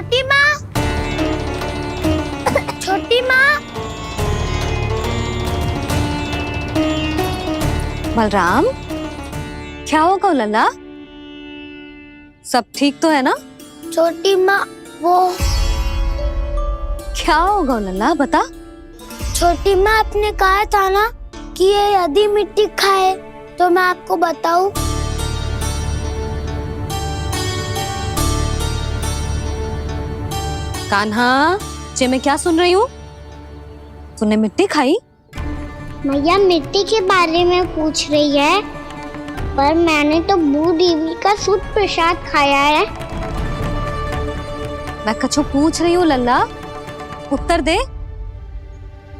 छोटी माँ, छोटी माँ। बलराम, क्या होगा लल्ला? सब ठीक तो है ना? छोटी माँ, वो क्या होगा लल्ला, बता। छोटी माँ, आपने कहा था ना कि ये यदि मिट्टी खाए तो मैं आपको बताऊं। कान्हा, जे मैं क्या सुन रही हूँ? तूने मिट्टी खाई? मैया मिट्टी के बारे में पूछ रही है, पर मैंने तो भू देवी का शुद्ध प्रसाद खाया है। मैं कछु पूछ रही हूँ लल्ला, उत्तर दे।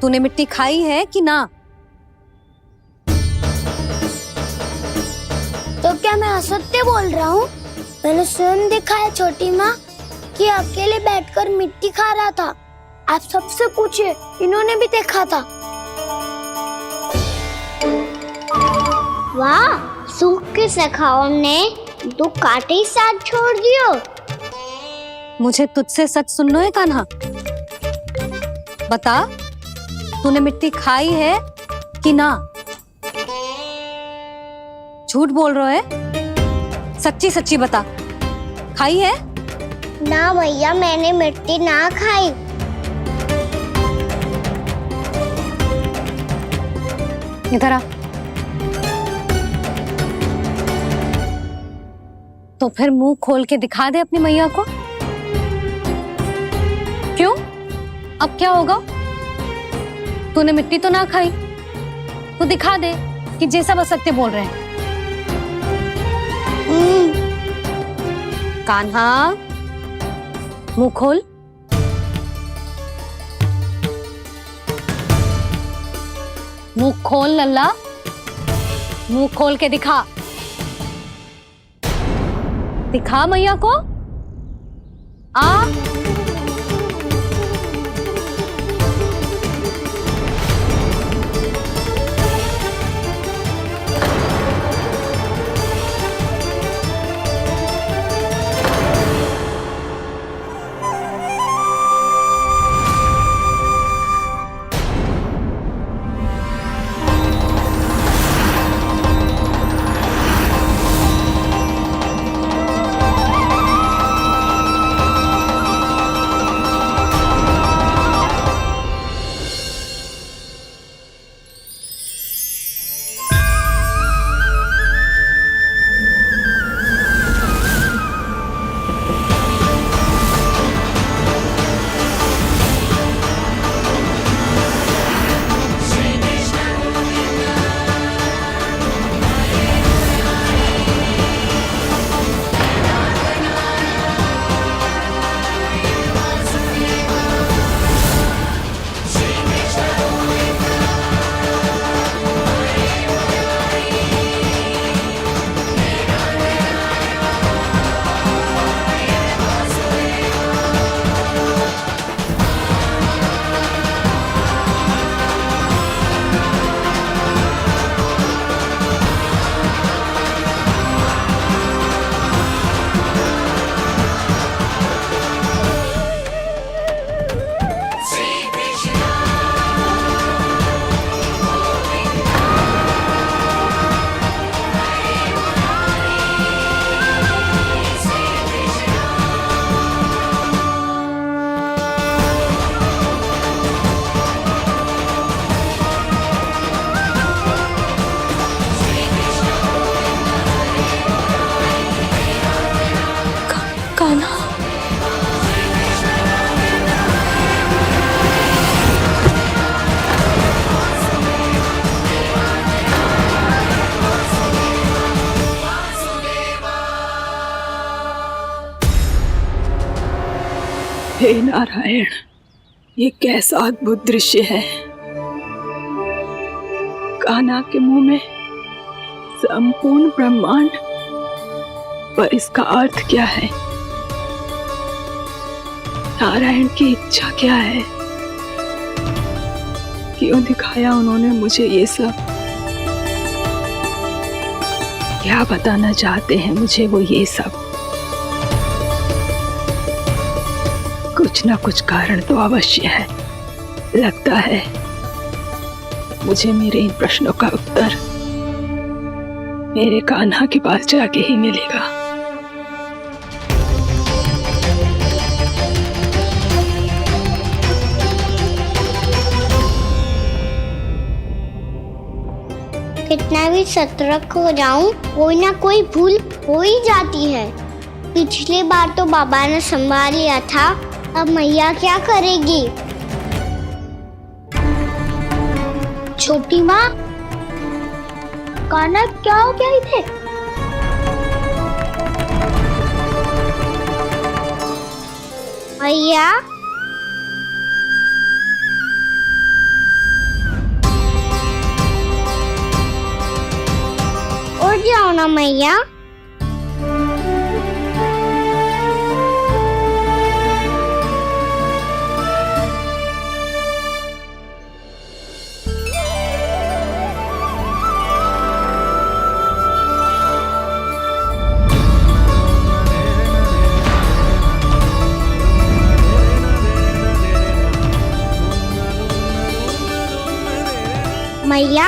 तूने मिट्टी खाई है कि ना? तो क्या मैं असत्य बोल रहा हूँ? मैंने स्वयं देखा है छोटी माँ कि अकेले बैठकर मिट्टी खा रहा था। आप सबसे पूछिए, इन्होंने भी देखा था। वाह, सूख के सखाओ ने 2 कांटे ही साथ छोड़ दियो। मुझे तुझसे सच सुनना है कान्हा। बता, तूने मिट्टी खाई है कि ना? झूठ बोल रहा है, सच्ची सच्ची बता, खाई है? ना भैया, मैंने मिट्टी ना खाई। इधर आ। तो फिर मुंह खोल के दिखा दे अपनी मैया को। क्यों? अब क्या होगा? तूने मिट्टी तो ना खाई, तो दिखा दे कि जे सब असत्य बोल रहे हैं। कान्हा, मुंह खोल। मुंह खोल लल्ला, मुंह खोल के दिखा। दिखा मैया को। आ कान्हा, हे नारायण, ये कैसा अद्भुत दृश्य है। कान्हा के मुंह में संपूर्ण ब्रह्मांड, पर इसका अर्थ क्या है? नारायण की इच्छा क्या है? क्यों दिखाया उन्होंने मुझे ये सब? क्या बताना चाहते हैं मुझे वो ये सब? कुछ ना कुछ कारण तो अवश्य है। लगता है मुझे मेरे इन प्रश्नों का उत्तर मेरे कान्हा के पास जाके ही मिलेगा। कितना भी सतर्क हो जाऊं, कोई ना कोई भूल हो ही जाती है। पिछली बार तो बाबा ने संभाल लिया था, अब मैया क्या करेगी? छोटी माँ, कान्हा क्या हो गया इधर? मैया, उठ जाओ ना मैया। मैया,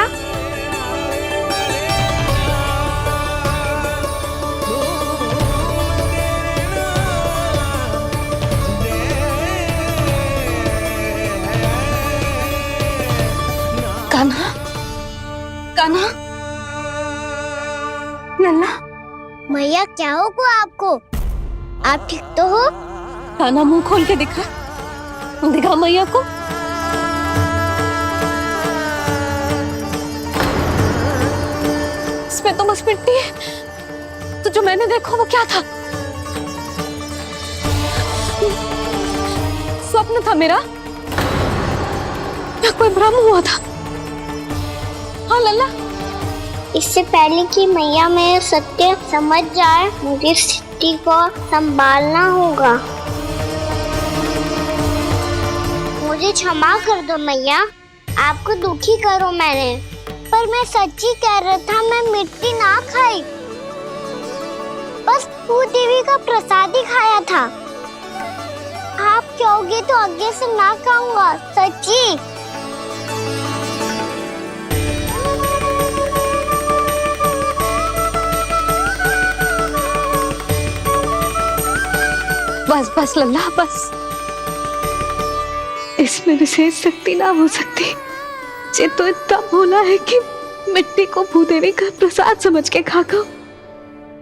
कान्हा, कान्हा, लल्ला, मैया क्या होगा आपको? आप ठीक तो हो? कान्हा मुंह खोल के दिखा, दिखा मैया को। इसमें तो बस मिट्टी है, तो जो मैंने देखा वो क्या था? स्वप्न था मेरा या कोई भ्रम हुआ था? हाँ लल्ला, इससे पहले कि मैया मेरे सत्य समझ जाए, मुझे स्थिति को संभालना होगा। मुझे क्षमा कर दो मैया, आपको दुखी करो मैंने, पर मैं सच्ची कह रहा था, मैं मिट्टी ना खाई, बस भूत देवी का प्रसाद ही खाया था। आप कहोगे तो आगे से ना खाऊंगा, सच्ची। बस बस लल्ला, बस। इसमें विशेष शक्ति ना हो सकती। ये तो इतना भोला है कि मिट्टी को भूदेवी का प्रसाद समझ के खागा।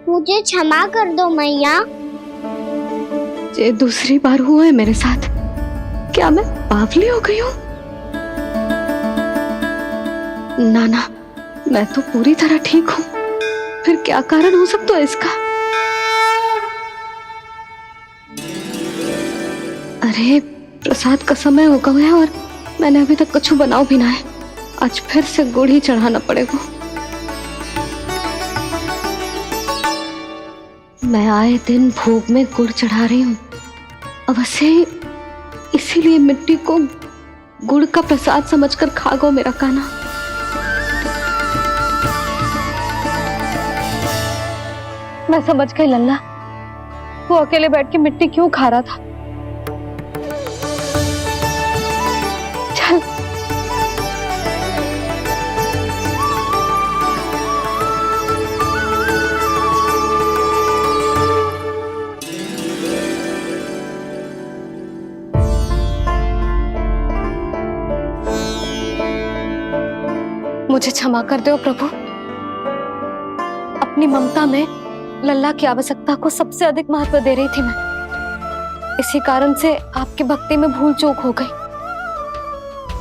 मुझे क्षमा कर दो मैया। ये दूसरी बार हुआ है मेरे साथ। क्या मैं बावली हो गई हूँ? ना ना, मैं तो पूरी तरह ठीक हूँ। फिर क्या कारण हो सकता है इसका? अरे प्रसाद का समय हो गया है और मैंने अभी तक कुछ बनाओ भी ना है। आज फिर से गुड़ ही चढ़ाना पड़ेगा। मैं आए दिन भोग में गुड़ चढ़ा रही हूँ, अवश्य इसीलिए मिट्टी को गुड़ का प्रसाद समझकर खागो मेरा कान्हा। मैं समझ गई लल्ला, वो अकेले बैठ के मिट्टी क्यों खा रहा था। चल मुझे क्षमा कर दो प्रभु। अपनी ममता में लल्ला की आवश्यकता को सबसे अधिक महत्व दे रही थी मैं। इसी कारण से आपकी भक्ति में भूल चूक हो गई।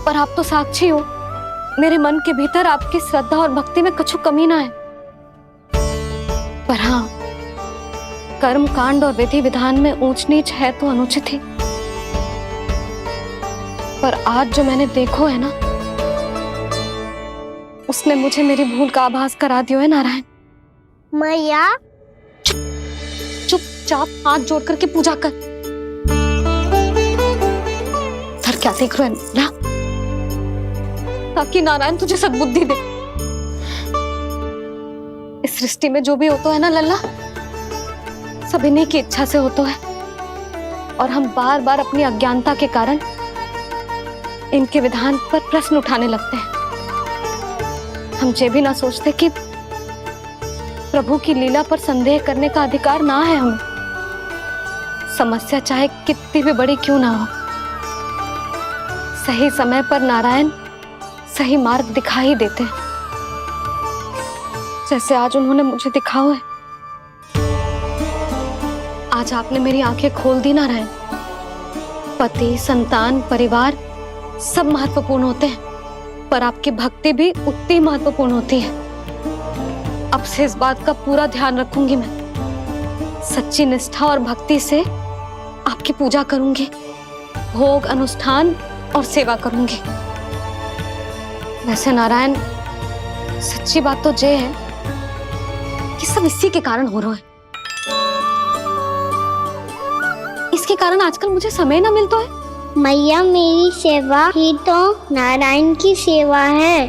पर आप तो साक्षी हो, मेरे मन के भीतर आपकी श्रद्धा और भक्ति में कुछ कमी ना है। पर हाँ, कर्म कांड और विधि विधान में ऊंच नीच है तो अनुचित ही। पर आज जो मैंने देखो है ना, उसने मुझे मेरी भूल का आभास करा दिया है नारायण। मैया, चुपचाप हाथ जोड़ करके पूजा कर। सर क्या देख रहे हैं ना, ताकि नारायण तुझे सद्बुद्धि दे। इस सृष्टि में जो भी होता है ना लल्ला, सब इन्हीं की इच्छा से होता है। और हम बार बार अपनी अज्ञानता के कारण इनके विधान पर प्रश्न उठाने लगते हैं। हम ये भी ना सोचते कि प्रभु की लीला पर संदेह करने का अधिकार ना है हमें। समस्या चाहे कितनी भी बड़ी क्यों ना हो, सही समय पर नारायण सही मार्ग दिखा ही देते हैं, जैसे आज उन्होंने मुझे दिखा हुआ है। आज आपने मेरी आंखें खोल दी नारायण। पति, संतान, परिवार सब महत्वपूर्ण होते हैं, पर आपकी भक्ति भी उतनी महत्वपूर्ण होती है। अब से इस बात का पूरा ध्यान रखूंगी मैं। सच्ची निष्ठा और भक्ति से आपकी पूजा करूंगी, भोग, अनुष्ठान और सेवा करूंगी। वैसे नारायण, सच्ची बात तो ये है कि सब इसी के कारण हो रहा है। इसके कारण आजकल मुझे समय ना मिलता है। मैया, मेरी सेवा ही तो नारायण की सेवा है।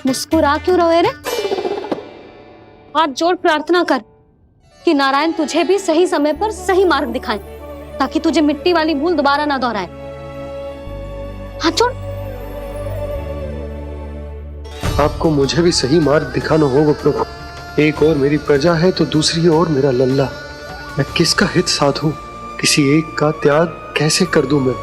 मुस्कुरा क्यों रहे रे? हाथ जोड़ प्रार्थना कर कि नारायण तुझे भी सही समय पर सही मार्ग दिखाएं, ताकि तुझे मिट्टी वाली भूल दोबारा ना दोहराए। हाथ जोड़। आपको मुझे भी सही मार्ग दिखाना होगा प्रभु। एक और मेरी प्रजा है तो दूसरी ओर मेरा लल्ला। मैं किसका हित साधूं? किसी एक का त्याग कैसे कर दूं मैं?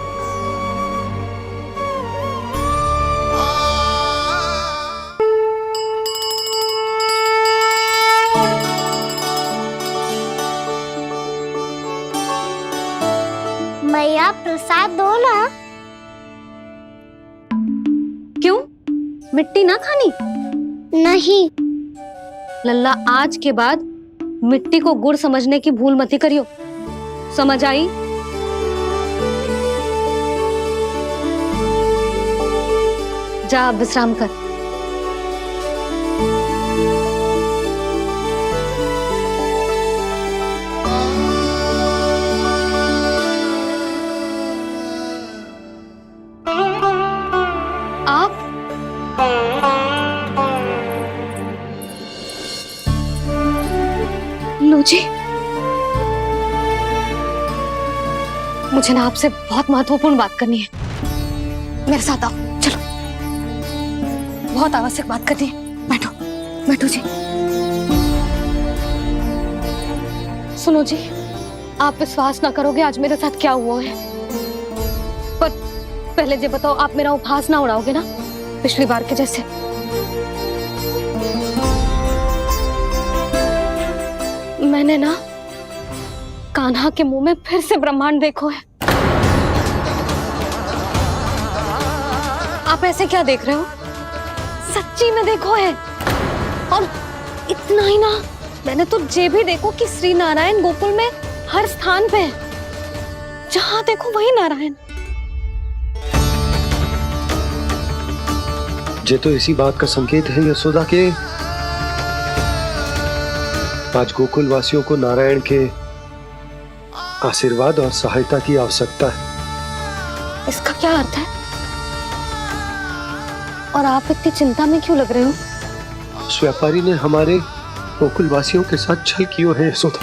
मैया, प्रसाद दो ना। क्यों? मिट्टी ना खानी? नहीं। लल्ला, आज के बाद मिट्टी को गुड़ समझने की भूल मत करियो। समझ आई? जा विश्राम कर। आप लो जी, मुझे ना आपसे बहुत महत्वपूर्ण बात करनी है। मेरे साथ आओ, चलो। बहुत आवश्यक बात करनी है। बैठो, बैठो जी। सुनो जी, आप विश्वास ना करोगे आज मेरे साथ क्या हुआ है। पर पहले ये बताओ, आप मेरा उपहास ना उड़ाओगे ना, पिछली बार के जैसे? मैंने ना कान्हा के मुंह में फिर से ब्रह्मांड देखो है। आप ऐसे क्या देख रहे हो? सच्ची में देखो है। और इतना ही ना, मैंने तो ये भी देखो कि श्री नारायण गोकुल में हर स्थान पे है। जहां देखो वही नारायण। ये तो इसी बात का संकेत है यशोदा के आज गोकुल वासियों को नारायण के आशीर्वाद और सहायता की आवश्यकता है। इसका क्या अर्थ है? और आप इतनी चिंता में क्यों लग रहे हो? उस व्यापारी ने हमारे गोकुल वासियों के साथ छल किया है यशोदा।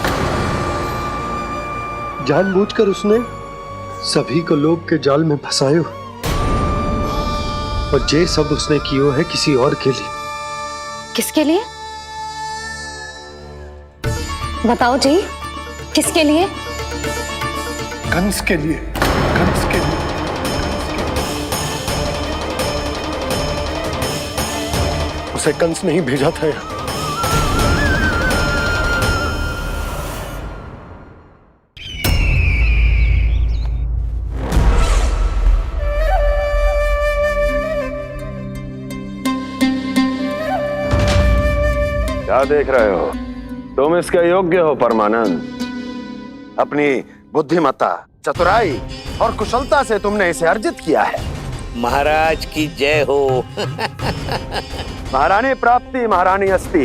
जानबूझकर उसने सभी को लोभ के जाल में फंसायो, और ये सब उसने किया है किसी और के लिए। किसके लिए? बताओ जी, किसके लिए? कंस के लिए। कंस के लिए। उसे कंस नहीं भेजा था यहाँ। क्या देख रहे हो? तुम इसके योग्य हो परमानंद। अपनी बुद्धिमत्ता, चतुराई और कुशलता से तुमने इसे अर्जित किया है। महाराज की जय हो। महारानी प्राप्ति महारानी अस्ति।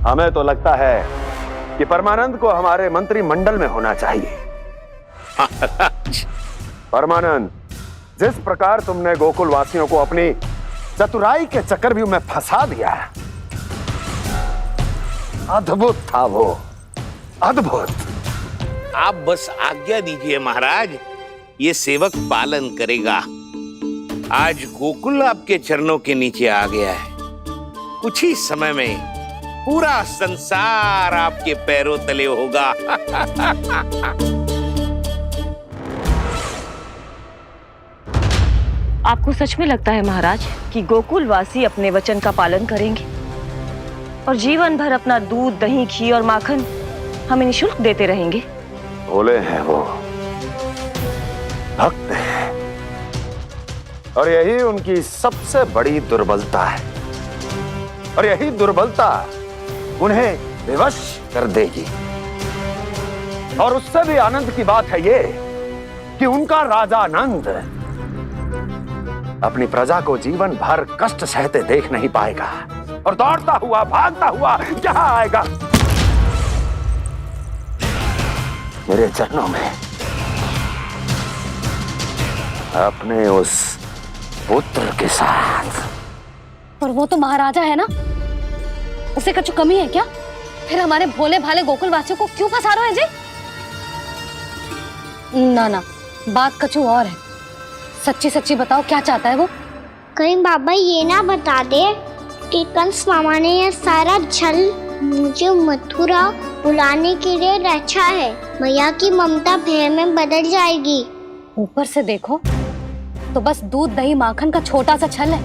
हमें तो लगता है कि परमानंद को हमारे मंत्रिमंडल में होना चाहिए। परमानंद, जिस प्रकार तुमने गोकुल वासियों को अपनी चतुराई के चक्रव्यूह में फंसा दिया है, अद्भुत था वो, अद्भुत। आप बस आज्ञा दीजिए महाराज, ये सेवक पालन करेगा। आज गोकुल आपके चरणों के नीचे आ गया है। कुछ ही समय में पूरा संसार आपके पैरों तले होगा। आपको सच में लगता है महाराज कि गोकुलवासी अपने वचन का पालन करेंगे और जीवन भर अपना दूध, दही, घी और माखन हमें निःशुल्क देते रहेंगे? भोले हैं वो, भक्त हैं, और यही उनकी सबसे बड़ी दुर्बलता है। और यही दुर्बलता उन्हें विवश कर देगी। और उससे भी आनंद की बात है ये कि उनका राजा नंद अपनी प्रजा को जीवन भर कष्ट सहते देख नहीं पाएगा और दौड़ता हुआ, भागता हुआ यहाँ आएगा मेरे चरणों में, अपने उस पुत्र के साथ। और वो तो महाराजा है ना, उसे कुछ कमी है क्या? फिर हमारे भोले भाले गोकुल वासियों को क्यों फंसा रहे हैं जी? ना ना, बात कछु और है। सच्ची सच्ची बताओ, क्या चाहता है वो? कहीं बाबा ये ना बता दे कि कंस मामा ने यह सारा छल मुझे मथुरा बुलाने के लिए रचा है। मैया की ममता भय में बदल जाएगी। ऊपर से देखो तो बस दूध, दही, माखन का छोटा सा छल है,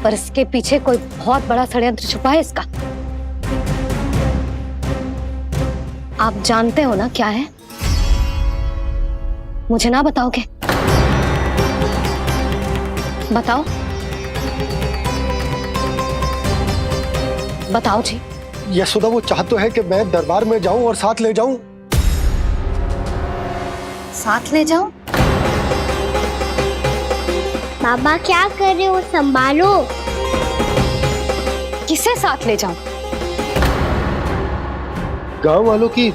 पर इसके पीछे कोई बहुत बड़ा षड्यंत्र छुपा है इसका। आप जानते हो ना क्या है? मुझे ना बताओगे? बताओ, बताओ जी। यशोदा, वो चाह तो है कि मैं दरबार में जाऊं और साथ ले जाऊं। साथ ले जाओ? बाबा क्या कर रहे हो, संभालो। किसे साथ ले जाऊं? गांव वालों की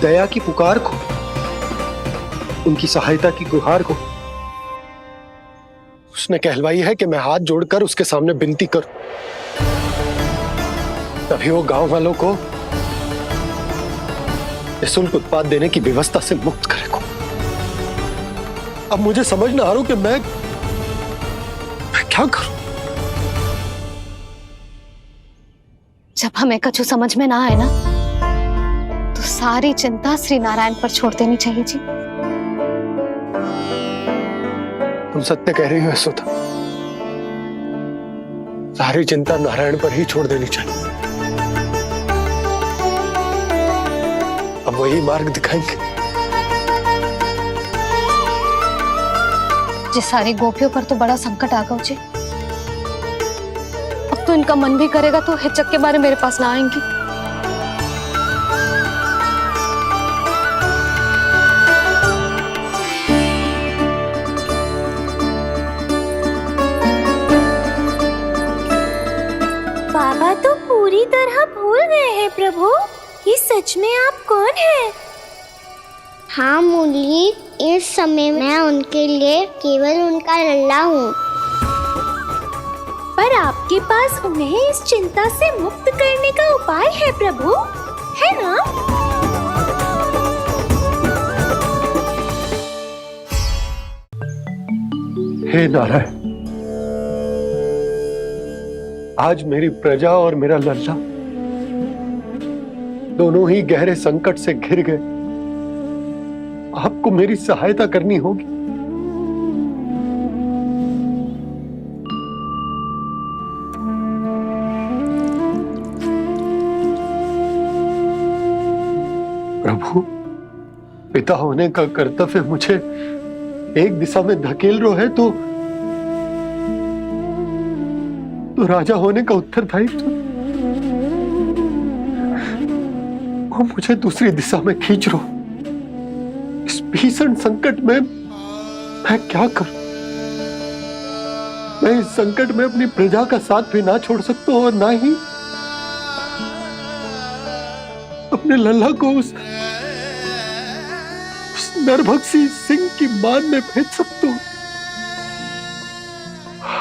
दया की पुकार को, उनकी सहायता की गुहार को। उसने कहलवाई है कि मैं हाथ जोड़कर उसके सामने विनती करूं, तभी वो गांव वालों को निःशुल्क उत्पाद देने की व्यवस्था से मुक्त करेगा। अब मुझे समझ ना आ रहा कि मैं क्या करूं। जब हमें कछु समझ में ना आए ना, तो सारी चिंता श्री नारायण पर छोड़ देनी चाहिए जी। तुम सत्य कह रही हो यशोदा, सारी चिंता नारायण पर ही छोड़ देनी चाहिए। अब वही मार्ग दिखाएंगे। जिस सारी गोपियों पर तो बड़ा संकट आ गया जी। अब तो इनका मन भी करेगा तो हिचक के बारे मेरे पास ना आएंगी। बाबा तो पूरी तरह भूल गए हैं प्रभु, ये सच में आप कौन हैं? हाँ मुरली, इस समय मैं उनके लिए केवल उनका लल्ला हूँ। पर आपके पास उन्हें इस चिंता से मुक्त करने का उपाय है प्रभु, है ना? हे नारायण, आज मेरी प्रजा और मेरा लल्ला दोनों ही गहरे संकट से घिर गए। आपको मेरी सहायता करनी होगी। प्रभु, पिता होने का कर्तव्य मुझे एक दिशा में धकेल रहा है तो राजा होने का उत्तरदायित्व वो मुझे दूसरी दिशा में खींच रहा। इस भीषण संकट में मैं क्या करूं? मैं इस संकट में अपनी प्रजा का साथ भी ना छोड़ सकता हूं और ना ही अपने लल्ला को उस नरभक्षी सिंह की मान में भेज सकता हूं।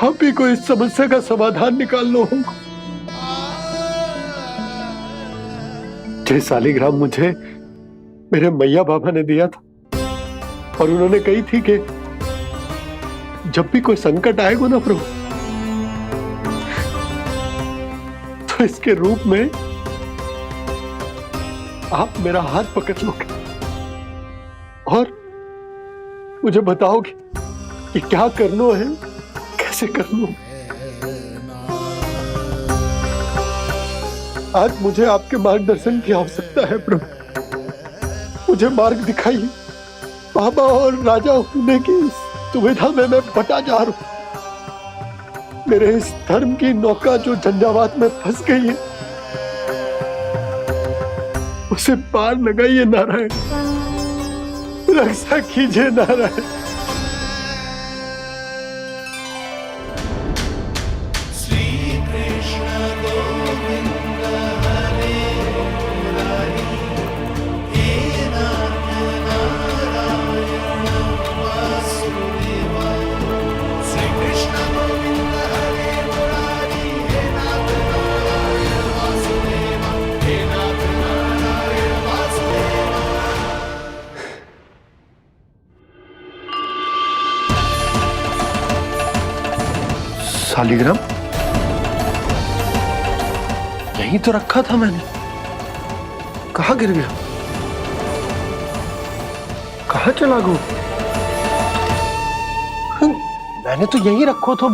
आप ही को इस समस्या का समाधान निकालना होगा। ये सालिग्राम मुझे मेरे मैया बाबा ने दिया था और उन्होंने कही थी कि जब भी कोई संकट आएगा ना प्रभु, तो इसके रूप में आप मेरा हाथ पकड़ लोगे और मुझे बताओगे कि क्या करना है, कैसे करना है। आज मुझे आपके मार्गदर्शन की आवश्यकता है प्रभु। मुझे मार्ग दिखाइए। बाबा और राजा होने की दुविधा में मैं बटा जा रहा हूं। मेरे इस धर्म की नौका जो झंझावात में फंस गई है, उसे पार लगाइए नारायण, रक्षा कीजिए नारायण। सालिग्राम यहीं तो रखा था मैंने, कहाँ गिर गया, कहाँ चला गया? मैंने तो यहीं रखो तो।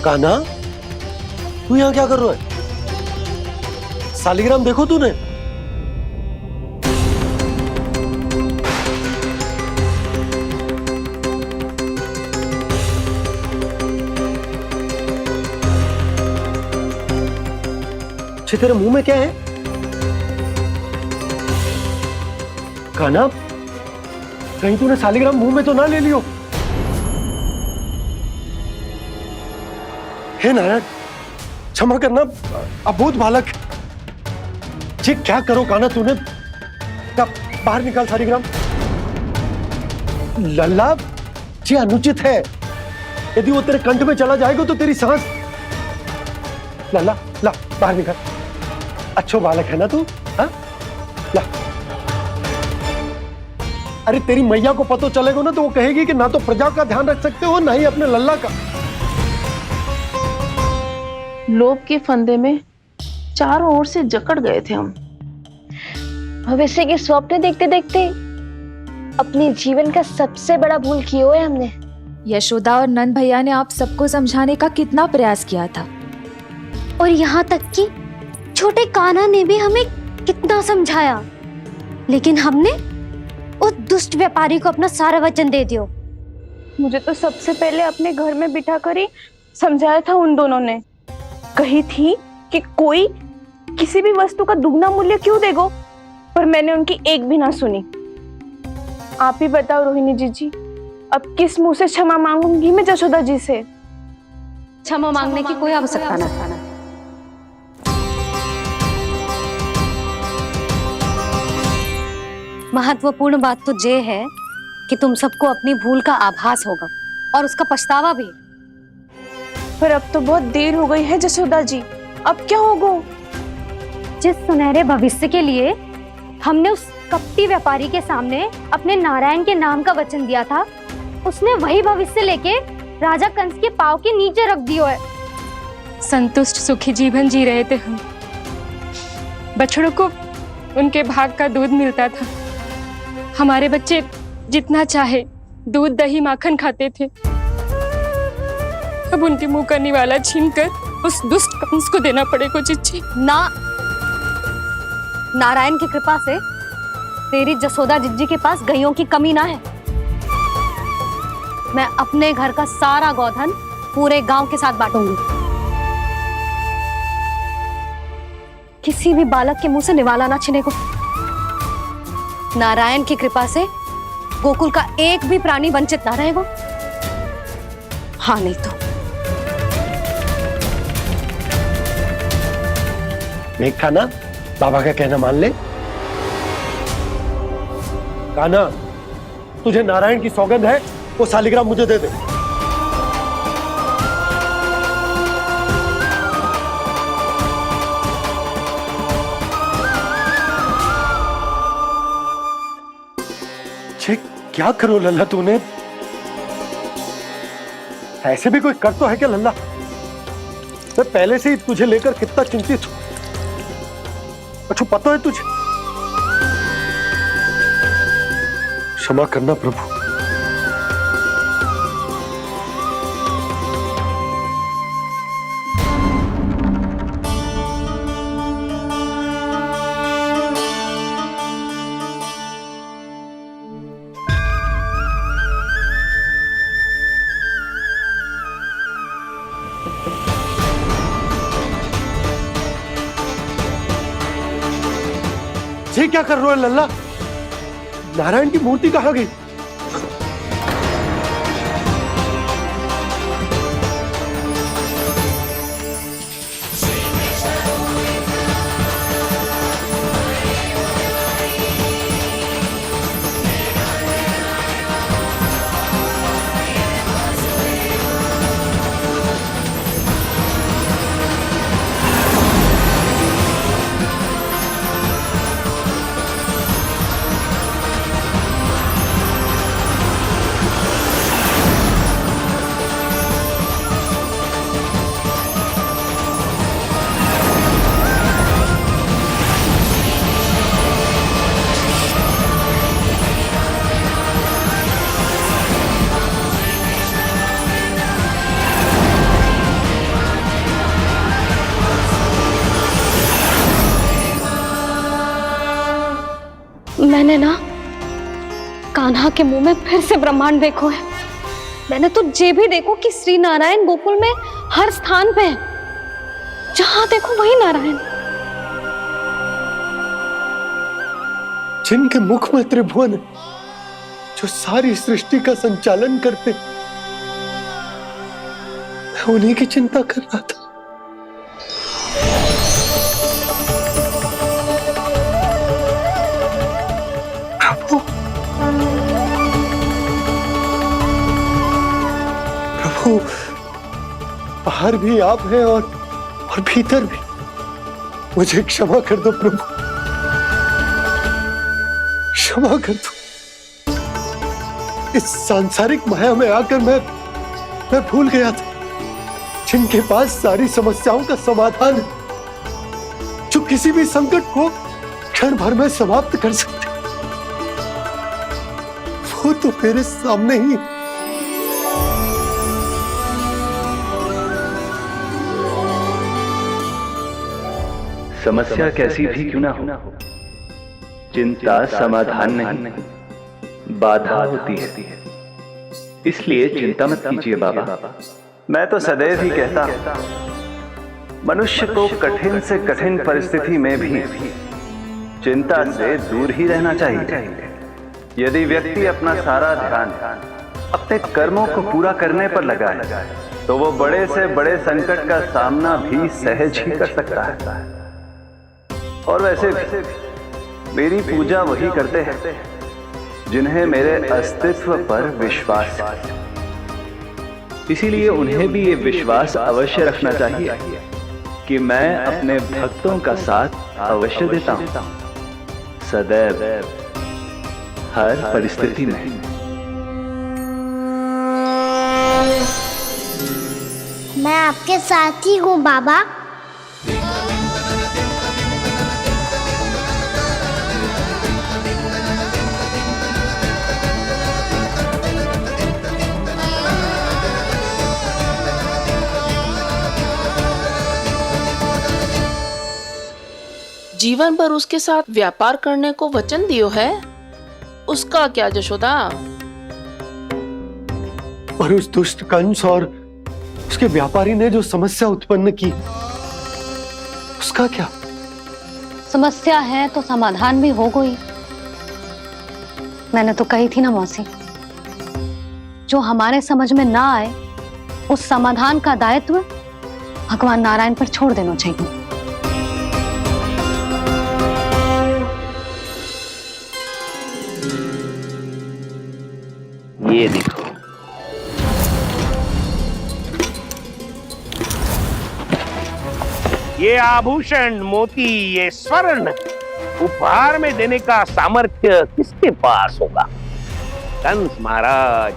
कान्हा, तू यहाँ क्या कर रहा है? सालिग्राम देखो तूने? तेरे मुंह में क्या है? कान्हा, कहीं तूने सालिग्राम मुंह में तो ना ले लियो? हे नारायण, क्षमा करना, अबोध बालक। जी क्या करो कान्हा तूने? बाहर निकाल सालिग्राम। लल्ला, जी अनुचित है। यदि वो तेरे कंठ में चला जाएगा तो तेरी सांस। लल्ला, ला बाहर निकाल। अच्छो बालक है ना तू? हाँ, ला। अरे तेरी मैया को पता चलेगा ना तो वो कहेगी कि ना तो प्रजा का ध्यान रख सकते हो, ना ही अपने लल्ला का। लोभ के फंदे में चारों ओर से जकड़ गए थे हम। भविष्य के स्वप्न देखते देखते अपने जीवन का सबसे बड़ा भूल किया है हमने। यशोदा और नंद भैया ने आप सबको समझाने का कितना प्रयास किया था, और यहाँ तक कि छोटे कान्हा ने भी हमें कितना समझाया, लेकिन हमने उस दुष्ट व्यापारी को अपना सारा वचन दे दिया। मुझे तो सबसे पहले अपने घर में बिठा कर ही समझाया था उन दोनों ने। कही थी कि कोई किसी भी वस्तु का दुगना मूल्य क्यों देगा, पर मैंने उनकी एक भी ना सुनी। आप ही बताओ रोहिणी जी, अब किस मुंह से क्षमा मांगूंगी मैं जशोदा जी से? क्षमा मांगने की कोई आवश्यकता ना था। महत्वपूर्ण बात तो ये है कि तुम सबको अपनी भूल का आभास होगा और उसका पछतावा भी। पर अब तो बहुत देर हो गई है जशोदा जी, अब क्या होगा? जिस सुनहरे भविष्य के लिए हमने उस कपटी व्यापारी के सामने अपने नारायण के नाम का वचन दिया था, उसने वही भविष्य लेके राजा कंस के पांव के नीचे रख दिया है। संतुष्ट सुखी जीवन जी रहे थे हम। बछड़ों को उनके भाग का दूध मिलता था। हमारे बच्चे जितना चाहे दूध दही माखन खाते थे। अब उनके मुंह का निवाला छीनकर उस दुष्ट कंस को देना पड़ेगा चिच्ची। ना, नारायण की कृपा से तेरी जसोदा जिज्जी के पास गैयों की कमी ना है। मैं अपने घर का सारा गोधन पूरे गांव के साथ बांटूंगी। किसी भी बालक के मुंह से निवाला ना छिने को। नारायण की कृपा से गोकुल का एक भी प्राणी वंचित ना रहेगा। हाँ नहीं तो देख कान्हा, बाबा का कहना मान ले। कान्हा, तुझे नारायण की सौगंध है, वो शालिग्राम मुझे दे दे। ये क्या करो लल्ला तूने? ऐसे भी कोई कर तो है क्या लल्ला? मैं पहले से ही तुझे लेकर कितना चिंतित हूं। अच्छा पता है तुझे? क्षमा करना प्रभु। ये क्या कर रहे हो लल्ला? नारायण की मूर्ति कहाँ गई? मैंने ना कान्हा के मुंह में फिर से ब्रह्मांड देखो है। मैंने तो ये भी देखो कि श्री नारायण गोकुल में हर स्थान पे है, जहां देखो वही नारायण। जिनके मुख में त्रिभुवन है, जो सारी सृष्टि का संचालन करते, मैं उन्हीं की चिंता कर रहा था। प्रभु बाहर भी आप हैं और भीतर भी। मुझे क्षमा कर दो प्रभु, क्षमा कर दो। इस सांसारिक माया में आकर मैं भूल गया था जिनके पास सारी समस्याओं का समाधान है, जो किसी भी संकट को क्षण भर में समाप्त कर सकते, वो तो मेरे सामने ही है। समस्या कैसी भी क्यों ना हो, चिंता समाधान नहीं, बाधा होती है। इसलिए चिंता मत कीजिए बाबा। मैं तो सदैव ही कहता हूं, मनुष्य को कठिन से कठिन परिस्थिति में भी चिंता से दूर ही रहना चाहिए। यदि व्यक्ति अपना सारा ध्यान अपने कर्मों को पूरा करने पर लगाए, तो वो बड़े से बड़े संकट का सामना भी सहज ही कर सकता है। और वैसे भी मेरी पूजा वही करते हैं जिन्हें मेरे अस्तित्व पर विश्वास है। इसीलिए उन्हें भी ये विश्वास अवश्य रखना चाहिए कि मैं अपने भक्तों का साथ अवश्य देता हूं, सदैव, हर परिस्थिति में। मैं आपके साथ ही हूँ बाबा। जीवन भर उसके साथ व्यापार करने को वचन दियो है, उसका क्या यशोदा? और उस दुष्ट कंस और उसके व्यापारी ने जो समस्या उत्पन्न की, उसका क्या? समस्या है तो समाधान भी हो गई। मैंने तो कही थी ना मौसी, जो हमारे समझ में ना आए उस समाधान का दायित्व भगवान नारायण पर छोड़ देना चाहिए। ये देखो। ये आभूषण, मोती, ये स्वर्ण उपहार में देने का सामर्थ्य किसके पास होगा? कंस महाराज,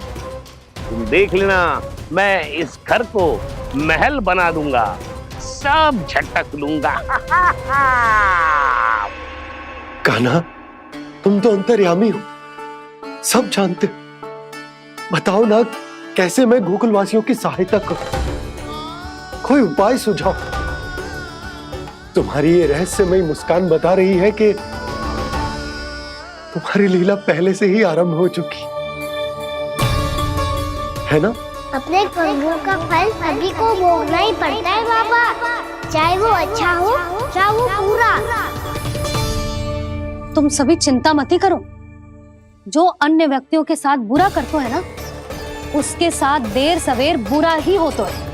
तुम देख लेना, मैं इस घर को महल बना दूंगा, सब झटक लूंगा। कान्हा, तुम तो अंतर्यामी हो, सब जानते हो। बताओ ना, कैसे मैं गोकुलवासियों की सहायता करूं? कोई उपाय सुझाओ। तुम्हारी ये रहस्यमयी मुस्कान बता रही है कि तुम्हारी लीला पहले से ही आरंभ हो चुकी है ना? अपने कर्मों का फल सभी को भोगना ही पड़ता है बाबा, चाहे वो अच्छा हो चाहे वो बुरा। तुम सभी चिंता मत ही करो। जो अन्य व्यक्तियों के साथ बुरा करते है ना, उसके साथ देर सवेर बुरा ही होता है।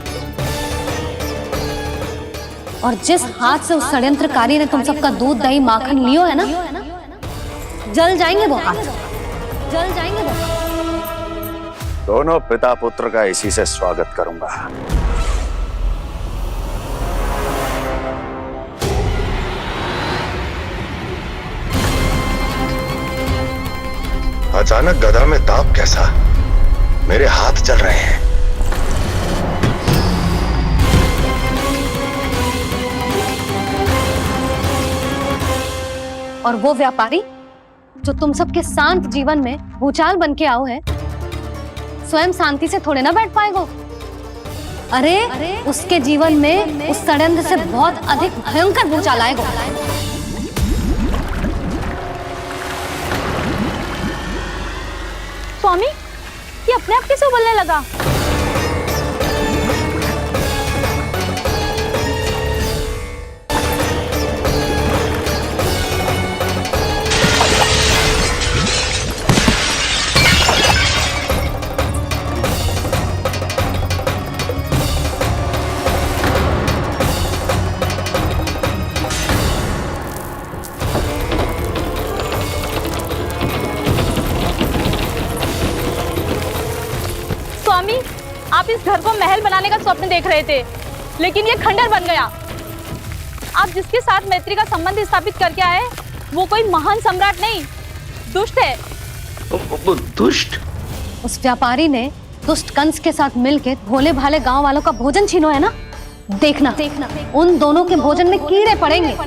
और जिस हाथ से उस षड्यंत्रकारी ने तुम सबका दूध दही माखन लियो है ना, जल जाएंगे वो हाथ, जल जाएंगे वो हाथ। दोनों पिता पुत्र का इसी से स्वागत करूंगा। अचानक गदा में ताप कैसा? मेरे हाथ जल रहे हैं। और वो व्यापारी जो तुम सबके शांत जीवन में भूचाल बन के आओ है, स्वयं शांति से थोड़े ना बैठ पाएगो। अरे उसके जीवन में उस षड्यंत्र से बहुत अधिक भयंकर भूचाल आएगा। स्वामी, ये अपने आप कैसे उबलने लगा? स्वामी, आप इस घर को महल बनाने का स्वप्न देख रहे थे, लेकिन ये खंडर बन गया। आप जिसके साथ मैत्री का संबंध स्थापित करके आए, वो कोई महान सम्राट नहीं, दुष्ट है। दुष्ट? उस व्यापारी ने दुष्ट कंस के साथ मिलकर भोले भाले गांव वालों का भोजन छीनो है ना, देखना उन दोनों के भोजन में कीड़े पड़ेंगे।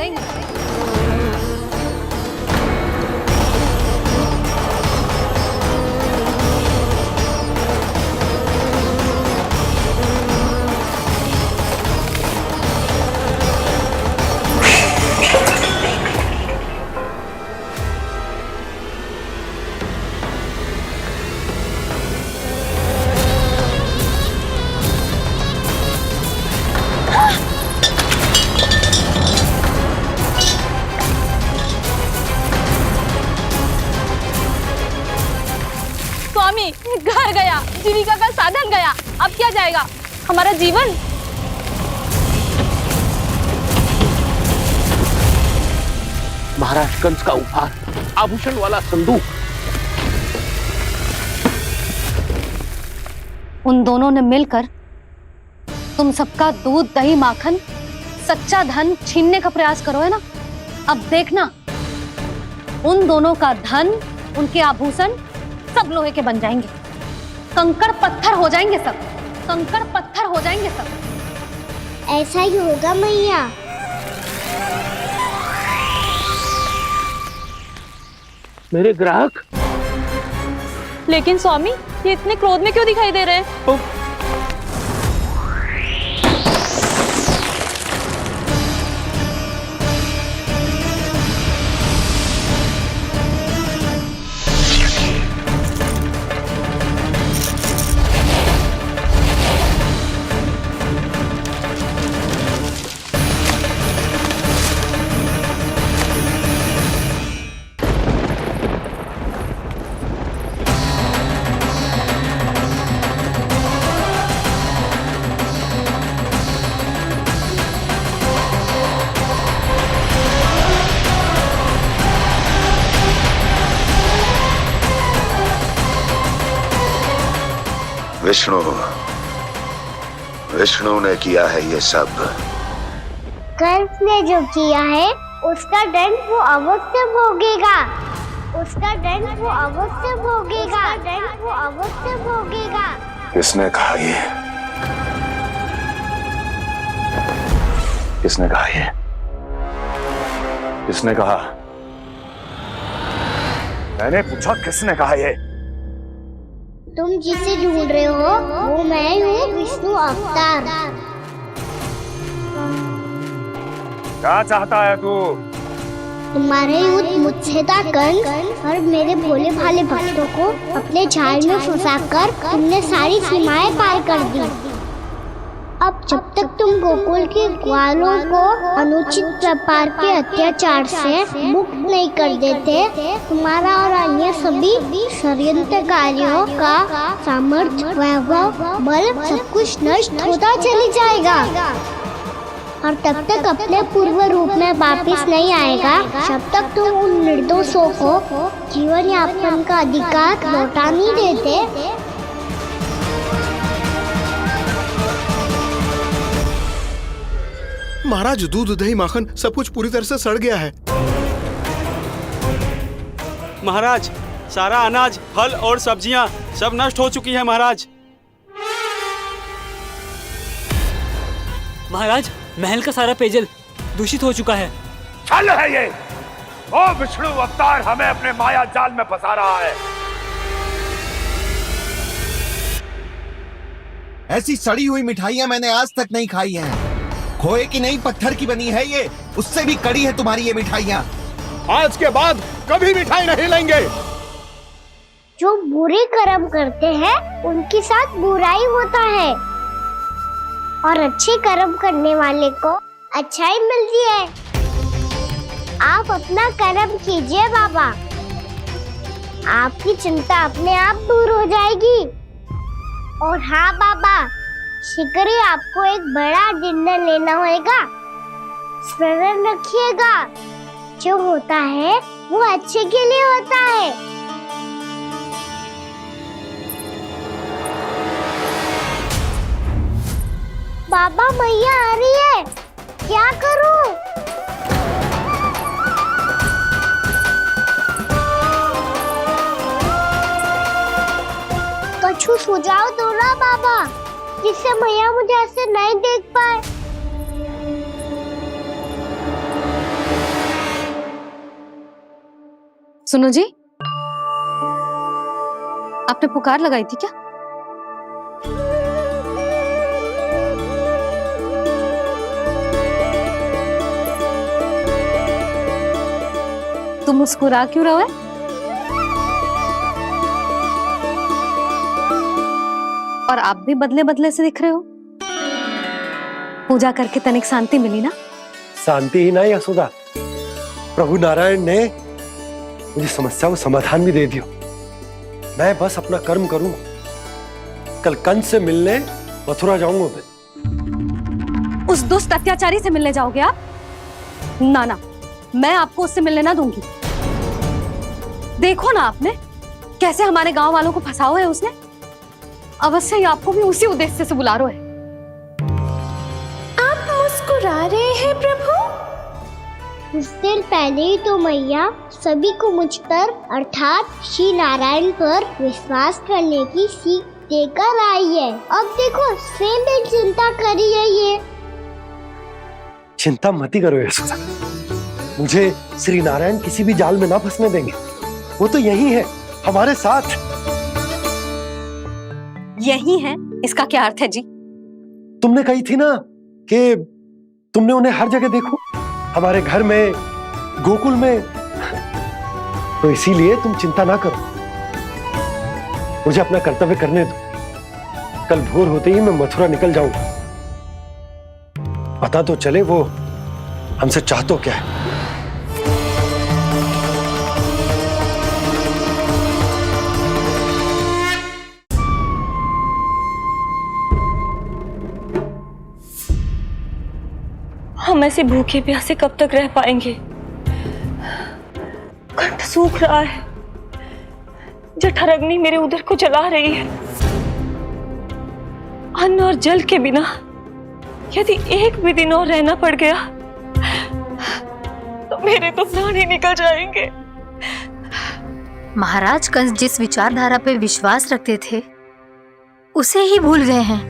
स्वामी, घर गया, जीविका का साधन गया, अब क्या जाएगा हमारा जीवन? महाराज कंस का उपहार, आभूषण वाला संदूक। उन दोनों ने मिलकर तुम सबका दूध दही माखन सच्चा धन छीनने का प्रयास करो है ना। अब देखना उन दोनों का धन, उनके आभूषण सब लोहे के बन जाएंगे, कंकड़ पत्थर हो जाएंगे सब, कंकड़ पत्थर हो जाएंगे सब। ऐसा ही होगा मैया। मेरे ग्राहक? लेकिन स्वामी, ये इतने क्रोध में क्यों दिखाई दे रहे हैं? विष्णु ने किया है ये सब। कंस ने जो किया है उसका दंड वो अवश्य भोगेगा। उसका दंड वो अवश्य भोगेगा। दंड वो अवश्य भोगेगा। किसने कहा ये? किसने कहा ये? किसने कहा? मैंने पूछा किसने कहा ये? तुम जिसे ढूंढ रहे हो वो मैं हूँ, विष्णु अवतार। क्या चाहता है तू? तुम्हारे युद्ध मुझसे था कंस, और मेरे भोले भाले भक्तों को अपने जाल में फंसाकर तुमने सारी सीमाएं पार कर दी। अब जब तक तुम गोकुल के ग्वालों को अनुचित प्रकार के अत्याचार से मुक्त नहीं कर देते, तुम्हारा और अन्य सभी षड्यंत्रकारियों का सामर्थ्य, वैभव, बल सब कुछ नष्ट होता चली जाएगा, और तब तक अपने पूर्व रूप में वापस नहीं आएगा जब तक तुम उन निर्दोषों को जीवन यापन का अधिकार लौटा नहीं देते। महाराज, दूध, दही, माखन सब कुछ पूरी तरह से सड़ गया है। महाराज, सारा अनाज, फल और सब्जियां सब नष्ट हो चुकी है महाराज। महाराज, महल का सारा पेयजल दूषित हो चुका है। छल है ये। ओ विष्णु अवतार हमें अपने माया जाल में फंसा रहा है। ऐसी सड़ी हुई मिठाइयां मैंने आज तक नहीं खाई हैं। खोए की नहीं, पत्थर की बनी है ये, उससे भी कड़ी है तुम्हारी ये मिठाइयां। आज के बाद कभी मिठाई नहीं लेंगे। जो बुरे कर्म करते हैं उनके साथ बुराई होता है, और अच्छे कर्म करने वाले को अच्छाई मिलती है। आप अपना कर्म कीजिए बाबा, आपकी चिंता अपने आप दूर हो जाएगी। और हाँ बाबा, शीघ्र ही आपको एक बड़ा डिनर लेना होगा। स्मरण रखिएगा, जो होता है वो अच्छे के लिए होता है। बाबा, मैया आ रही है, क्या करूं? कछु सुझाव दो ना बाबा, जिससे मैया मुझे ऐसे नहीं देख पाए। सुनो जी, आपने पुकार लगाई थी क्या? तुम मुस्कुरा क्यों रहे हो? और आप भी बदले बदले से दिख रहे हो। पूजा करके तनिक शांति मिली ना? शांति ही नहीं यशोदा, प्रभु नारायण ने मुझे समस्या को समाधान भी दे दिया। मैं बस अपना कर्म करूं। कल कंस से मिलने मथुरा जाऊंगा मैं। उस दुष्ट अत्याचारी से मिलने जाओगे आप? ना ना, मैं आपको उससे मिलने ना दूंगी। देखो ना आपने कैसे हमारे गांव वालों को फंसाओ है उसने। अवश्य ही आपको भी उसी उद्देश्य से बुला रहा है। आप मुस्कुरा रहे हैं प्रभु? कुछ देर पहले ही तो मैया सभी को मुझ पर अर्थात श्री नारायण पर विश्वास करने की सीख देकर आई है। अब देखो स्वयं भी चिंता करी है ये। चिंता मत करो यशोदा, मुझे श्री नारायण किसी भी जाल में ना फंसने देंगे। वो तो यही है हमारे साथ। यही है, इसका क्या अर्थ है जी? तुमने कही थी ना कि तुमने उन्हें हर जगह देखो, हमारे घर में, गोकुल में। तो इसीलिए तुम चिंता ना करो, मुझे अपना कर्तव्य करने दो। कल भोर होते ही मैं मथुरा निकल जाऊंगा। पता तो चले वो हमसे चाहतो क्या है। हम ऐसे भूखे प्यासे कब तक रह पाएंगे? कंठ सूख रहा है, जठराग्नि मेरे उदर को जला रही है। अन्न और जल के बिना यदि एक भी दिन और रहना पड़ गया तो मेरे तो प्राण ही निकल जाएंगे। महाराज कंस जिस विचारधारा पे विश्वास रखते थे उसे ही भूल गए हैं।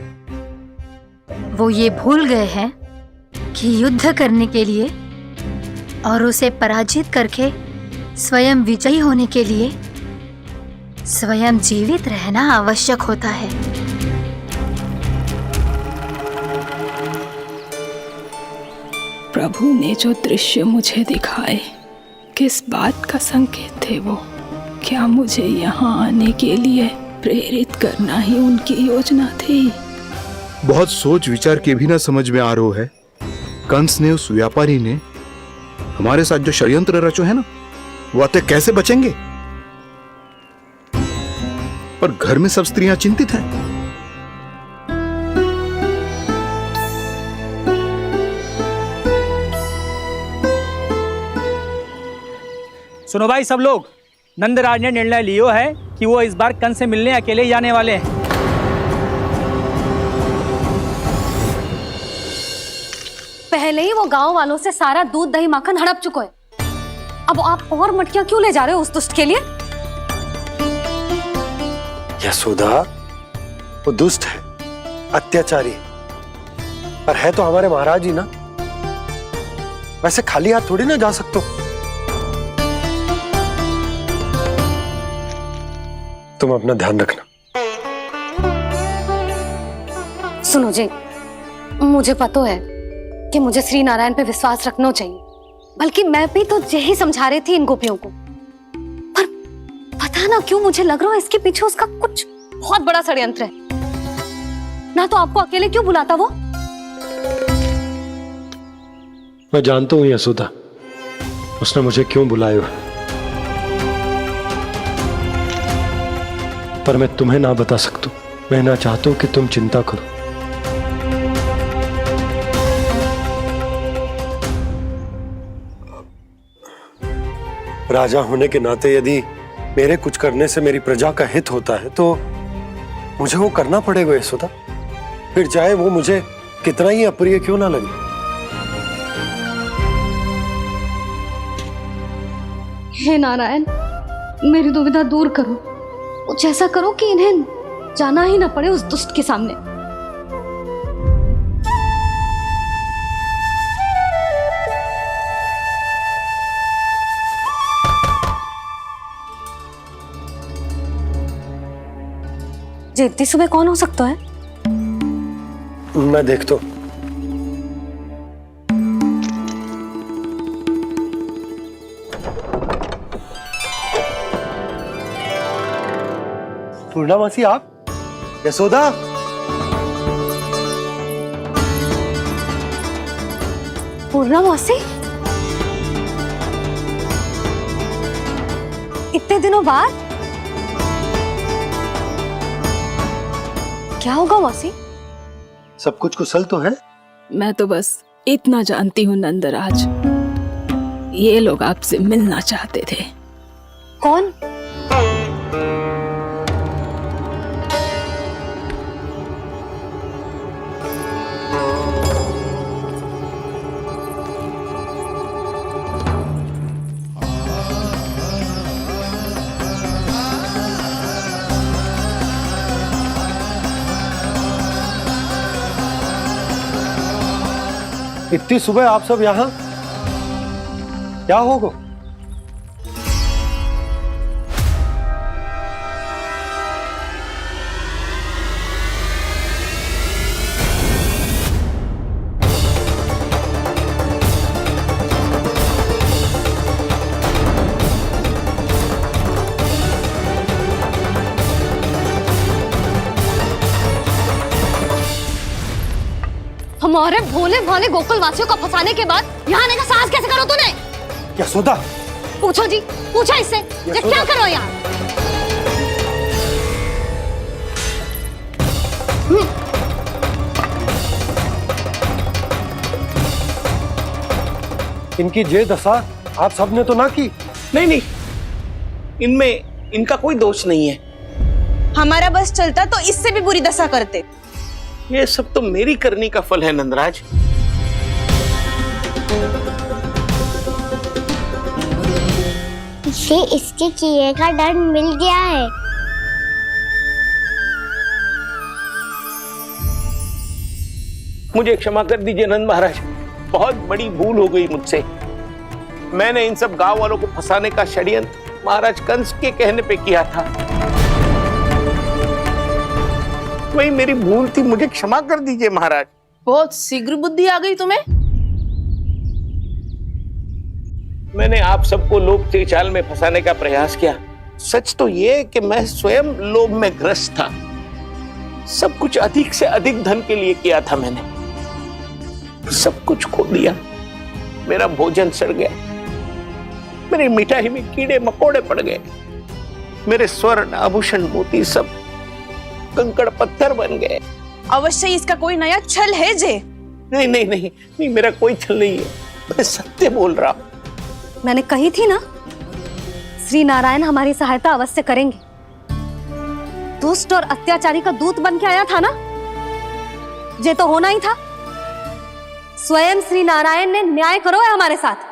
वो ये भूल गए हैं कि युद्ध करने के लिए और उसे पराजित करके स्वयं विजयी होने के लिए स्वयं जीवित रहना आवश्यक होता है। प्रभु ने जो दृश्य मुझे दिखाए किस बात का संकेत थे वो? क्या मुझे यहाँ आने के लिए प्रेरित करना ही उनकी योजना थी? बहुत सोच विचार के भी ना समझ में आ रहा है। कंस ने, उस व्यापारी ने हमारे साथ जो षड्यंत्र रचो है ना, वो आते कैसे बचेंगे? पर घर में सब स्त्रियां चिंतित हैं। सुनो भाई सब लोग, नंदराज ने निर्णय लियो है कि वो इस बार कंस से मिलने अकेले जाने वाले हैं। पहले ही वो गांव वालों से सारा दूध दही माखन हड़प चुका है, अब आप और मटकियां क्यों ले जा रहे हो उस दुष्ट के लिए? यशोदा, वो दुष्ट है, अत्याचारी, पर है तो हमारे महाराज ही ना। वैसे खाली हाथ थोड़ी ना जा सकते हो। तुम अपना ध्यान रखना। सुनो जी, मुझे पता है कि मुझे श्री नारायण पे विश्वास रखना चाहिए, बल्कि मैं भी तो यही समझा रही थी इन गोपियों को, पर पता ना क्यों मुझे लग रहा है इसके पीछे उसका कुछ बहुत बड़ा षड्यंत्र है। ना तो आपको अकेले क्यों बुलाता वो? मैं जानता हूं यशोदा, उसने मुझे क्यों बुलाया, पर मैं तुम्हें ना बता सकता। मैं ना चाहता हूं कि तुम चिंता करो। राजा होने के नाते यदि मेरे कुछ करने से मेरी प्रजा का हित होता है तो मुझे वो करना पड़ेगा यशोदा, फिर चाहे वो मुझे कितना ही अप्रिय क्यों ना लगे। हे नारायण, मेरी दुविधा दूर करो, कुछ ऐसा करो कि इन्हें जाना ही ना पड़े उस दुष्ट के सामने। जी इतनी सुबह कौन हो सकता है? मैं देखता हूं। पूर्णामासी, आप? यशोदा, पूर्णामासी, इतने दिनों बाद? क्या होगा मौसी? सब कुछ कुशल तो है? मैं तो बस इतना जानती हूँ नंदराज, ये लोग आपसे मिलना चाहते थे। कौन? इतनी सुबह आप सब यहाँ? क्या होगा? हमारे भोले भाले गोकुल वासियों को फंसाने के बाद यहाँ आने का साहस कैसे करो तूने? यशोदा, पूछो जी, पूछो इससे, ये क्या करो यहाँ? इनकी ये दशा आप सबने तो ना की? नहीं नहीं, इनमें इनका कोई दोष नहीं है। हमारा बस चलता तो इससे भी बुरी दशा करते। ये सब तो मेरी करनी का फल है नंदराज। इसे इसके किए का दंड मिल गया है। मुझे क्षमा कर दीजिए नंद महाराज, बहुत बड़ी भूल हो गई मुझसे। मैंने इन सब गांव वालों को फंसाने का षड्यंत्र महाराज कंस के कहने पे किया था। वही मेरी भूल थी, मुझे क्षमा कर दीजिए महाराज। बहुत शीघ्र बुद्धि आ गई तुम्हें। मैंने आप सबको लोभ के जाल में फंसाने का प्रयास किया। सच तो ये कि मैं स्वयं लोभ में ग्रस्त था। सब कुछ अधिक से अधिक धन के लिए किया था मैंने, सब कुछ खो दिया। मेरा भोजन सड़ गया, मेरी मिठाई में कीड़े मकोड़े पड़ गए, मेरे स्वर्ण आभूषण मोती सब कंकड़ पत्थर बन गए। अवश्य इसका कोई नया छल है जे। नहीं नहीं नहीं नहीं, मेरा कोई छल नहीं है, मैं सत्य बोल रहा हूं। मैंने कही थी ना, श्री नारायण हमारी सहायता अवश्य करेंगे। दुष्ट और अत्याचारी का दूत बन के आया था ना, ये तो होना ही था। स्वयं श्री नारायण ने न्याय करो है हमारे साथ।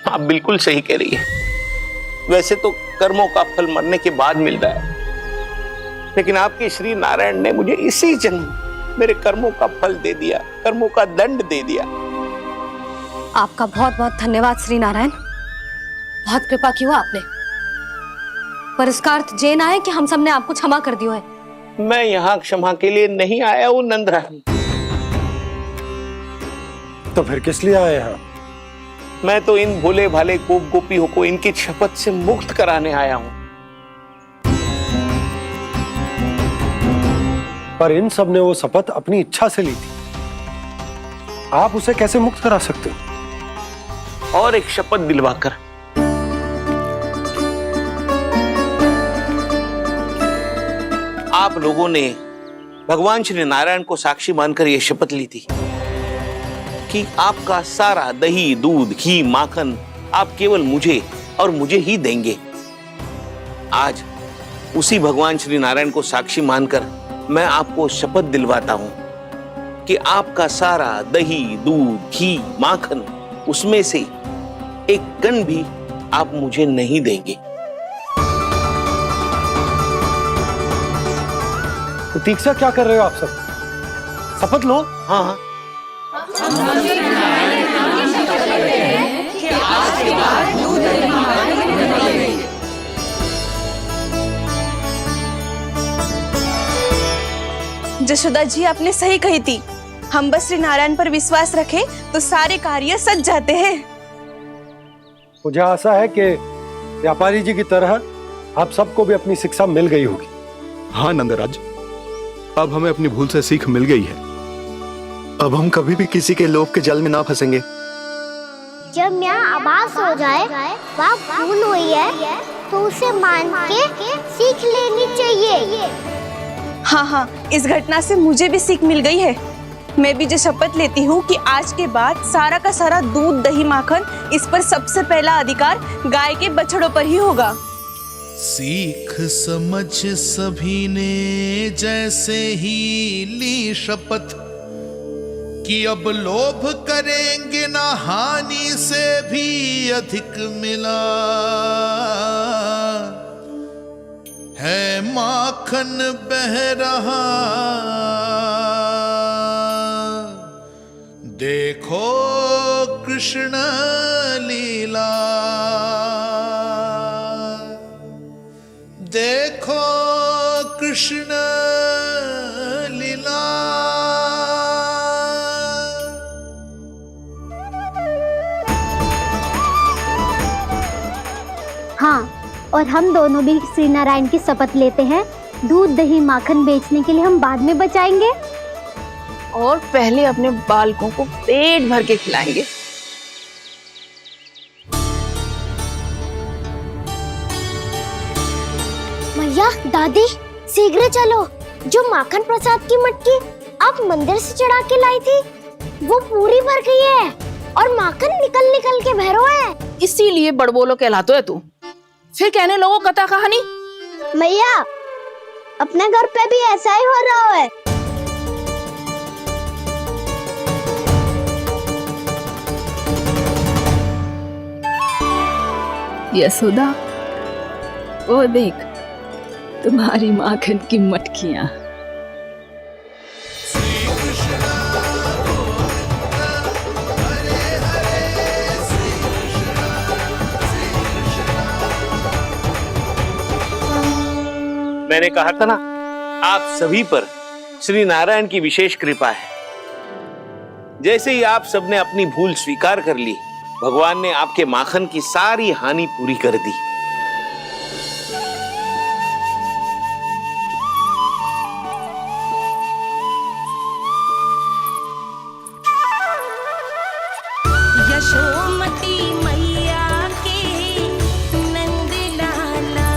आप बिल्कुल सही कह रही है। वैसे तो कर्मों का फल मरने के बाद मिलता है, लेकिन आपके श्री नारायण ने मुझे इसी जन्म मेरे कर्मों का फल दे दिया, कर्मों का दंड दे दिया। आपका बहुत बहुत धन्यवाद श्री नारायण, बहुत कृपा की हो आपने। पर इसका अर्थ ये ना है कि हम सबने आपको क्षमा कर दियो है। मैं यहाँ क्षमा के लिए नहीं आया हूँ नंदरानी। तो फिर किस लिए आए हैं? मैं तो इन भोले भाले गोप गोपियों को इनकी शपथ से मुक्त कराने आया हूं। पर इन सब ने वो शपथ अपनी इच्छा से ली थी, आप उसे कैसे मुक्त करा सकते हो? और एक शपथ दिलवाकर। आप लोगों ने भगवान श्री नारायण को साक्षी मानकर यह शपथ ली थी कि आपका सारा दही, दूध, घी, माखन आप केवल मुझे और मुझे ही देंगे। आज उसी भगवान श्री नारायण को साक्षी मानकर मैं आपको शपथ दिलवाता हूं कि आपका सारा दही, दूध, घी, माखन उसमें से एक कण भी आप मुझे नहीं देंगे। प्रतीक्षा क्या कर रहे हो आप सब? शपथ लो। हाँ हाँ, जशोदा जी आपने सही कही थी, हम बस श्री नारायण पर विश्वास रखें तो सारे कार्य सज जाते हैं। मुझे आशा है कि व्यापारी जी की तरह आप सबको भी अपनी शिक्षा मिल गई होगी। हाँ नंदराज, अब हमें अपनी भूल से सीख मिल गई है। अब हम कभी भी किसी के लोभ के जाल में ना फंसेंगे। जब यहाँ आभास हो जाए वहाँ भूल हुई है तो उसे मान के सीख लेनी चाहिए। हाँ हाँ, इस घटना से मुझे भी सीख मिल गई है। मैं भी जो शपथ लेती हूँ कि आज के बाद सारा का सारा दूध, दही, माखन इस पर सबसे पहला अधिकार गाय के बछड़ों पर ही होगा। सीख समझ सभी ने जैसे ही ली शपथ कि अब लोभ करेंगे ना हानि से भी अधिक मिला है, माखन बह रहा देखो कृष्ण लीला, देखो कृष्ण लीला। हाँ, और हम दोनों भी श्री नारायण की शपथ लेते हैं, दूध दही माखन बेचने के लिए हम बाद में बचाएंगे और पहले अपने बालकों को पेट भर के खिलाएंगे। मैया, दादी, शीघ्र चलो। जो माखन प्रसाद की मटकी आप मंदिर से चढ़ा के लाई थी, वो पूरी भर गई है और माखन निकल निकल के भरो है। इसीलिए बड़बोलो कहलाते है तू। फिर कहने लोगों कथा कहानी। मैया, अपने घर पे भी ऐसा ही हो रहा है। यशोदा, वो देख तुम्हारी माखन की मटकियां। मैंने कहा था ना, आप सभी पर श्री नारायण की विशेष कृपा है। जैसे ही आप सबने अपनी भूल स्वीकार कर ली, भगवान ने आपके माखन की सारी हानि पूरी कर दी। यशोमती मैया के नंद लाला,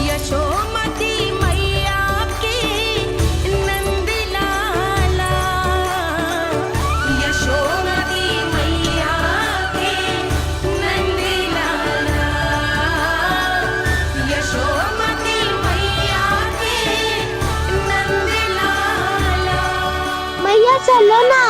यशोमती मैया के नंद लाला, यशोमती मैया के नंद लाला, यशोमती मैया के नंद लाला। मैया चलो ना।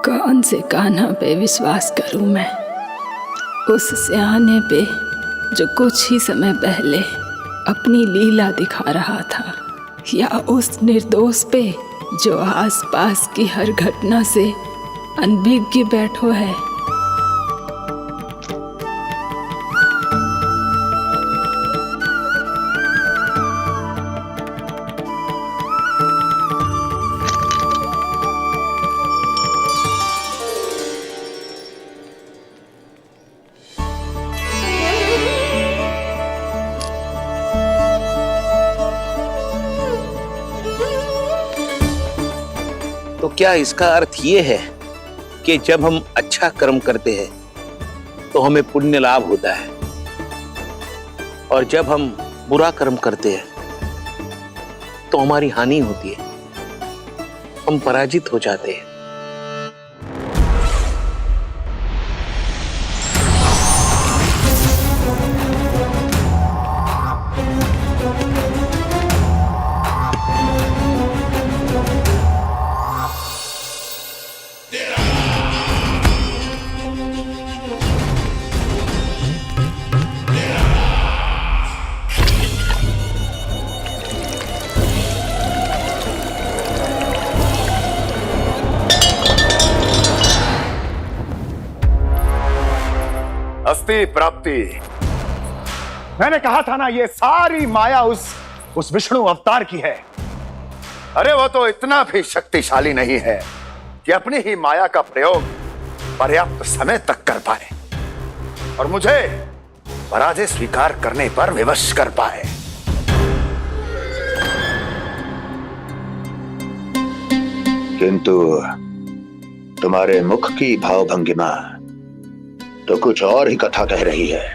कौन से कान्हा पे विश्वास करूं मैं? उस सियाने पे जो कुछ ही समय पहले अपनी लीला दिखा रहा था, या उस निर्दोष पे जो आसपास की हर घटना से अनभिज्ञ बैठो है? तो क्या इसका अर्थ ये है कि जब हम अच्छा कर्म करते हैं तो हमें पुण्य लाभ होता है, और जब हम बुरा कर्म करते हैं तो हमारी हानि होती है, हम पराजित हो जाते हैं? अस्ति प्राप्ति। मैंने कहा था ना, ये सारी माया उस विष्णु अवतार की है। अरे वो तो इतना भी शक्तिशाली नहीं है कि अपनी ही माया का प्रयोग पर्याप्त समय तक कर पाए और मुझे पराजय स्वीकार करने पर विवश कर पाए। किंतु तुम्हारे मुख की भावभंगिमा तो कुछ और ही कथा कह रही है।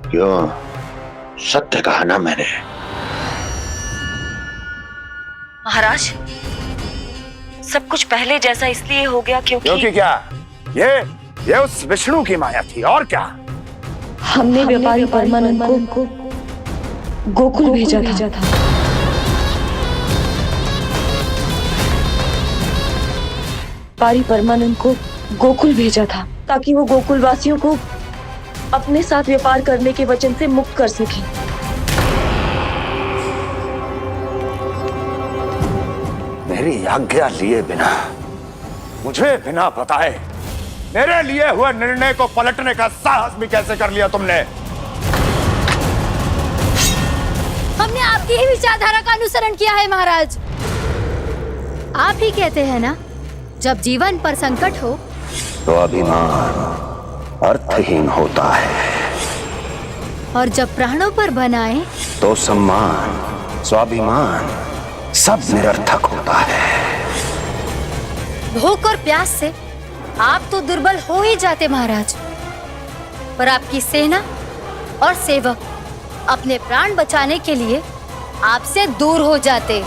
क्यों? सत्य कहा ना मैंने। महाराज, सब कुछ पहले जैसा इसलिए हो गया क्योंकि क्या? ये उस विष्णु की माया थी, और क्या? हमने व्यापारी परमानंद को गोकुल भेजा था। व्यापारी परमानंद को गोकुल भेजा था ताकि वो गोकुल वासियों को अपने साथ व्यापार करने के वचन से मुक्त कर सके। मेरी आज्ञा लिए बिना, मुझे बिना बताए मेरे लिए हुए निर्णय को पलटने का साहस भी कैसे कर लिया तुमने? हमने आपकी ही विचारधारा का अनुसरण किया है महाराज। आप ही कहते हैं ना, जब जीवन पर संकट हो तो अभिमान अर्थहीन होता है, और जब प्राणों पर बनाए तो सम्मान स्वाभिमान सब निरर्थक होता है। भूख और प्यास से आप तो दुर्बल हो ही जाते महाराज, पर आपकी सेना और सेवक अपने प्राण बचाने के लिए आपसे दूर हो जाते।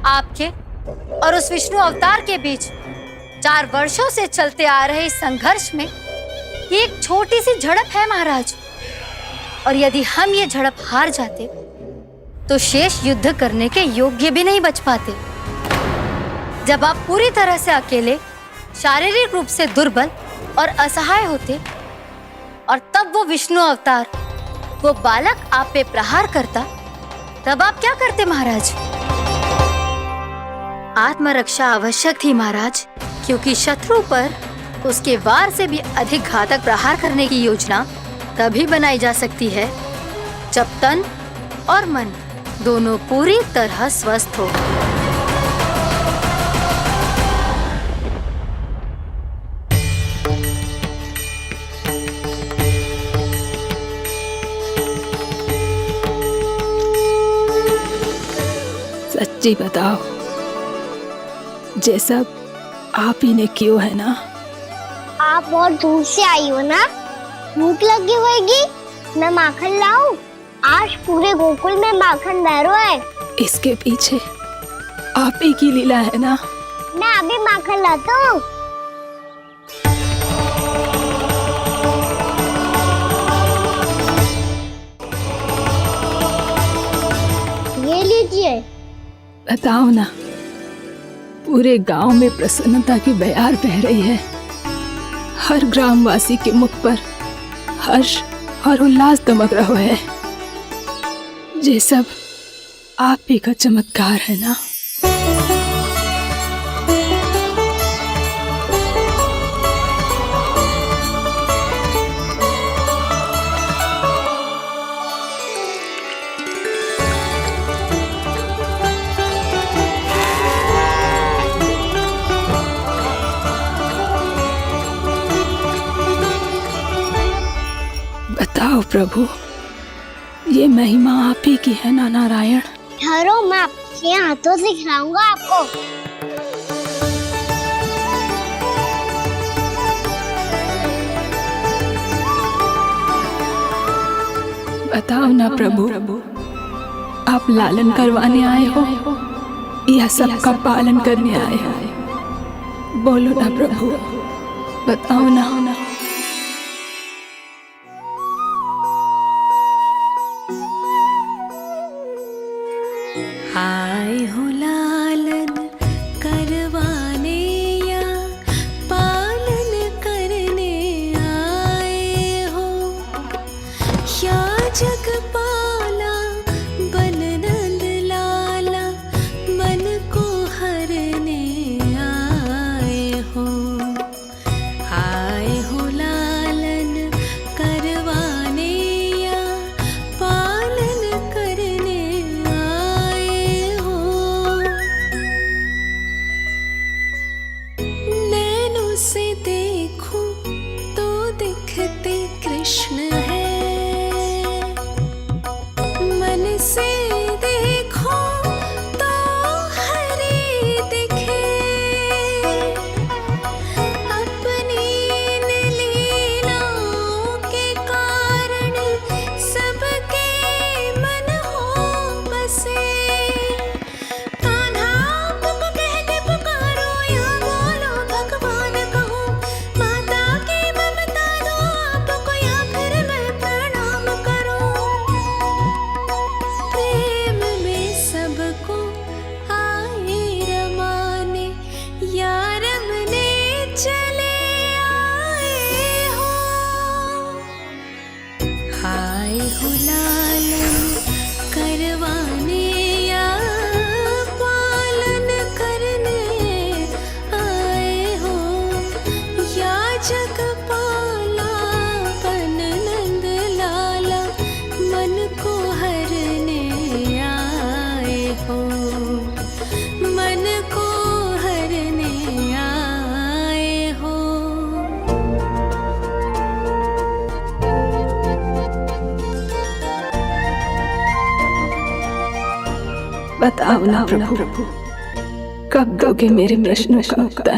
आपके और उस विष्णु अवतार के बीच 4 वर्षों से चलते आ रहे इस संघर्ष में ये एक छोटी सी झड़प है महाराज, और यदि हम ये झड़प हार जाते तो शेष युद्ध करने के योग्य भी नहीं बच पाते। जब आप पूरी तरह से अकेले, शारीरिक रूप से दुर्बल और असहाय होते, और तब वो विष्णु अवतार, वो बालक आप पे प्रहार करता, तब आप क्या करते महाराज? आत्मरक्षा आवश्यक थी महाराज, क्योंकि शत्रु पर उसके वार से भी अधिक घातक प्रहार करने की योजना तभी बनाई जा सकती है जब तन और मन दोनों पूरी तरह स्वस्थ हो। सच्ची बताओ, ये सब आप ही ने क्यों है ना? आप बहुत दूर से आई हो ना, भूख लगी होगी। मैं माखन लाऊं? आज पूरे गोकुल में माखन बह रहा है। इसके पीछे आप ही की लीला है ना? मैं अभी माखन लाता हूँ। ये लीजिए। बताओ ना, पूरे गांव में प्रसन्नता की बयार बह रही है। हर ग्रामवासी के मुख पर हर्ष और उल्लास दमक रहा है। ये सब आप ही का चमत्कार है ना? बताओ प्रभु, ये महिमा आप ही की है ना नारायण? ठहरो, मैं आपके हाथों से खिलाऊंगा आपको। बताओ ना प्रभु, आप लालन करवाने आए हो या सबका पालन करने आए हो? बोलो ना प्रभु, बताओ ना। आए हो लालन करवाने या पालन करने आए हो, या जगपाला बन नंद लाला मन को हरने आए हो। आए हो बताओ ना प्रभु, कब दोगे मेरे प्रश्नों का उत्तर?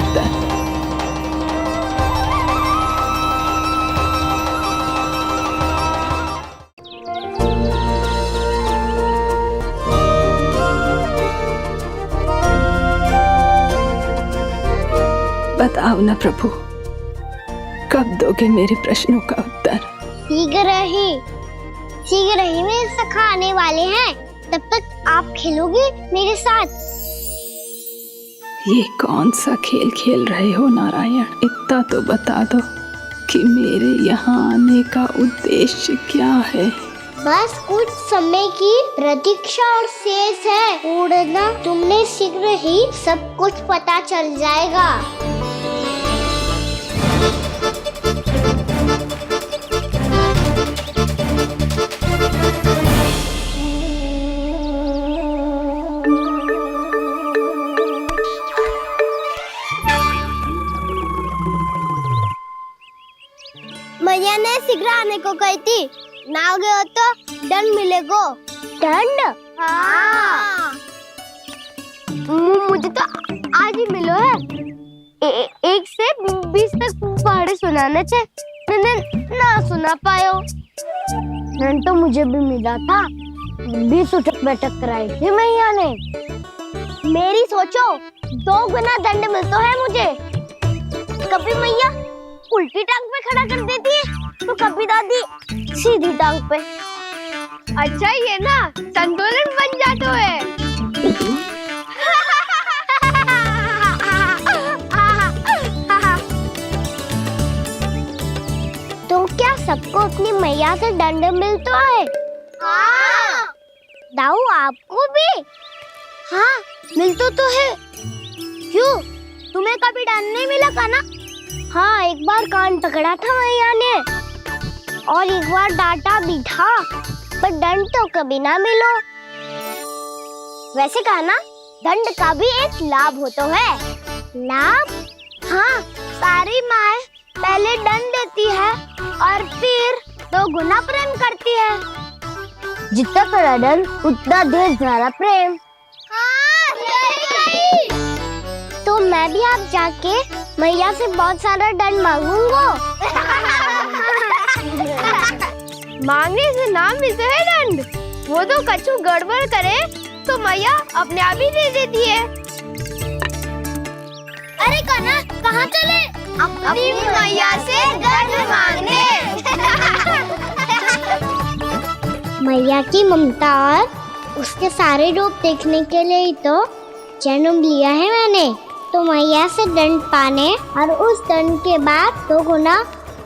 बताओ ना प्रभु, कब दोगे मेरे प्रश्नों का उत्तर? शीघ्र ही मेरे सखा आने वाले हैं, तब तक आप खेलोगे मेरे साथ। ये कौन सा खेल खेल रहे हो नारायण? इतना तो बता दो कि मेरे यहाँ आने का उद्देश्य क्या है? बस कुछ समय की प्रतीक्षा और शेष है। उड़ना तुमने शीघ्र ही सब कुछ पता चल जाएगा। मैया ने शीघ्र आने को कही थी, ना आ गए हो तो दंड मिलेगा। दंड? हाँ। मुझे तो आज ही मिलो है। 1 से 20 तक पहाड़े सुनाने थे, मैंने ना सुना पायो। दंड तो मुझे भी मिला था, 20 उठक बैठक कराई थी मैया ने। मेरी सोचो 2 गुना दंड मिलता है मुझे। कभी मैया उल्टी टांग पे खड़ा कर देती है, तो कभी दादी सीधी टांग पे। अच्छा ये ना संतुलन बन जाता है। तो क्या सबको अपनी मैया से दंड मिलता है? हाँ। दाऊ आपको भी? हाँ मिलता तो है। क्यों, तुम्हें कभी दंड नहीं मिला का ना? हाँ, एक बार कान पकड़ा था मैया ने और एक बार डांटा भी था, पर दंड तो कभी ना मिलो। वैसे कहा ना, दंड का भी एक लाभ होता है। लाभ? हाँ, सारी माँ पहले दंड देती है और फिर 2 गुना प्रेम करती है। जितना कड़ा दंड उतना ढेर सारा प्रेम। हाँ, सही। तो मैं भी आप जाके मैया से बहुत सारा दंड मांगूंगा। मांगने से ना मिलता है दंड, वो तो कछु गड़बड़ करे तो मैया अपने आप ही दे देती है। अरे कना, कहाँ चले? अपनी मैया से दंड मांगने। मैया की ममता और उसके सारे रूप देखने के लिए ही तो जन्म लिया है मैंने। तो मैया से दंड पाने और उस दंड के बाद 2 गुना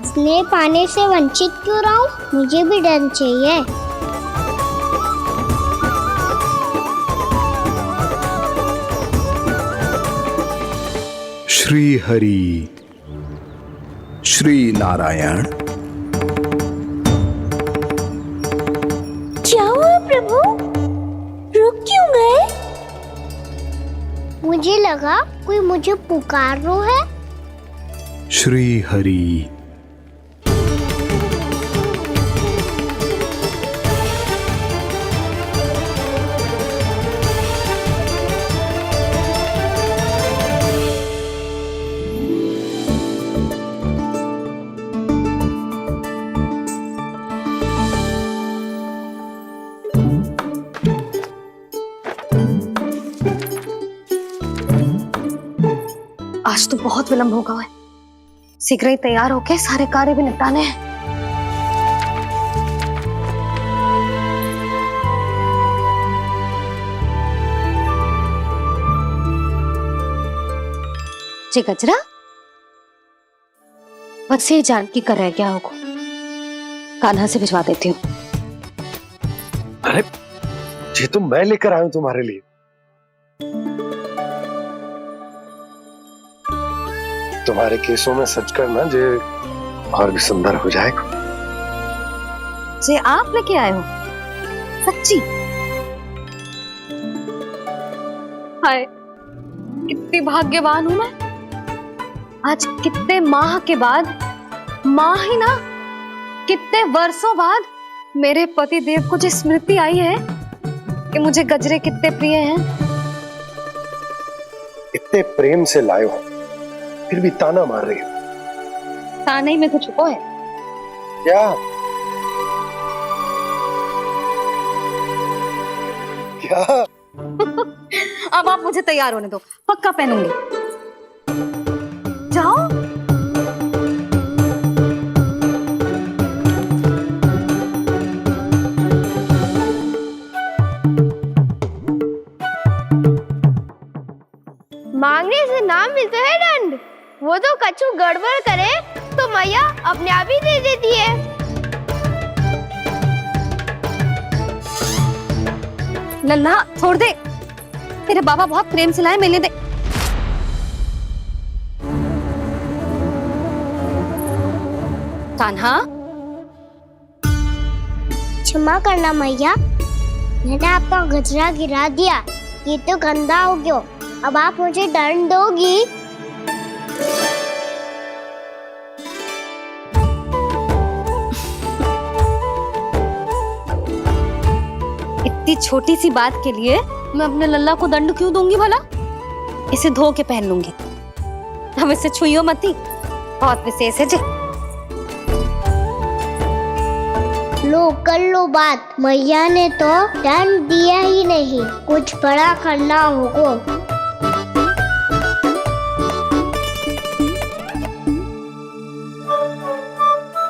स्नेह पाने से वंचित क्यों रहूं? मुझे भी दंड चाहिए। श्री हरि, श्री नारायण। क्या हुआ प्रभु? रुक क्यों गए? मुझे लगा कोई मुझे पुकार रहा है। श्री हरि। आज तो बहुत विलंब होगा है, शीघ्र ही तैयार होके सारे कार्य भी निपटाने हैं। जी गजरा, बस ये जानकी कर रह गया होगा, कान्हा से भिजवा देती हूँ। अरे ये तो मैं लेकर आया हूं तुम्हारे लिए। तुम्हारे केसों में सच करना जे और भी सुंदर हो जाएगा। जे आप लेके आए हो? सच्ची? हाय, कितनी भाग्यवान हूं मैं। आज कितने माह के बाद, माह ही ना, कितने वर्षों बाद मेरे पति देव को जो स्मृति आई है कि मुझे गजरे कितने प्रिय हैं। इतने प्रेम से लाए हो, फिर भी ताना मार रही हो। ताने ही में तो छुपो है। क्या क्या? अब आप मुझे तैयार होने दो, पक्का पहनूंगी। जाओ। मांगने से ना मिलता है दंड। वो तो कछु गड़बड़ करे तो मैया अपने आप ही दे देती है। लल्ला छोड़ दे, तेरे बाबा बहुत प्रेम से लाए, मिलने दे। कान्हा, क्षमा करना मैया, मैंने आपका गजरा गिरा दिया। ये तो गंदा हो गया। अब आप मुझे दंड दोगी? इतनी छोटी सी बात के लिए मैं अपने लल्ला को दंड क्यों दूंगी भला? इसे धो के पहन लूंगी। अब इसे छुइयो मती, बहुत विशेष है जी। लो कर लो बात, मैया ने तो दंड दिया ही नहीं, कुछ बड़ा करना होगा।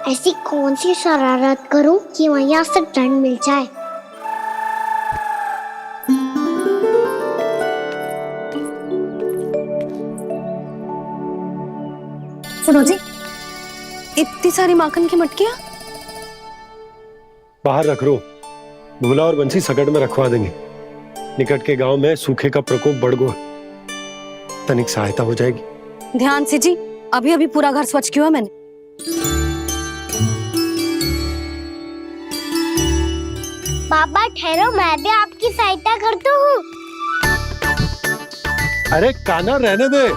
ऐसी कौन सी शरारत करूं कि मैया से दंड मिल जाए? सुनो जी, इतनी सारी माखन की मटकियां बाहर रख रो, भूला और बंसी सकट में रखवा देंगे। निकट के गांव में सूखे का प्रकोप बढ़ गया, तनिक सहायता हो जाएगी। ध्यान से जी, अभी अभी पूरा घर स्वच्छ किया है मैंने। पापा ठहरो, मैं भी आपकी सहायता करता हूँ। अरे कान्हा रहने दे,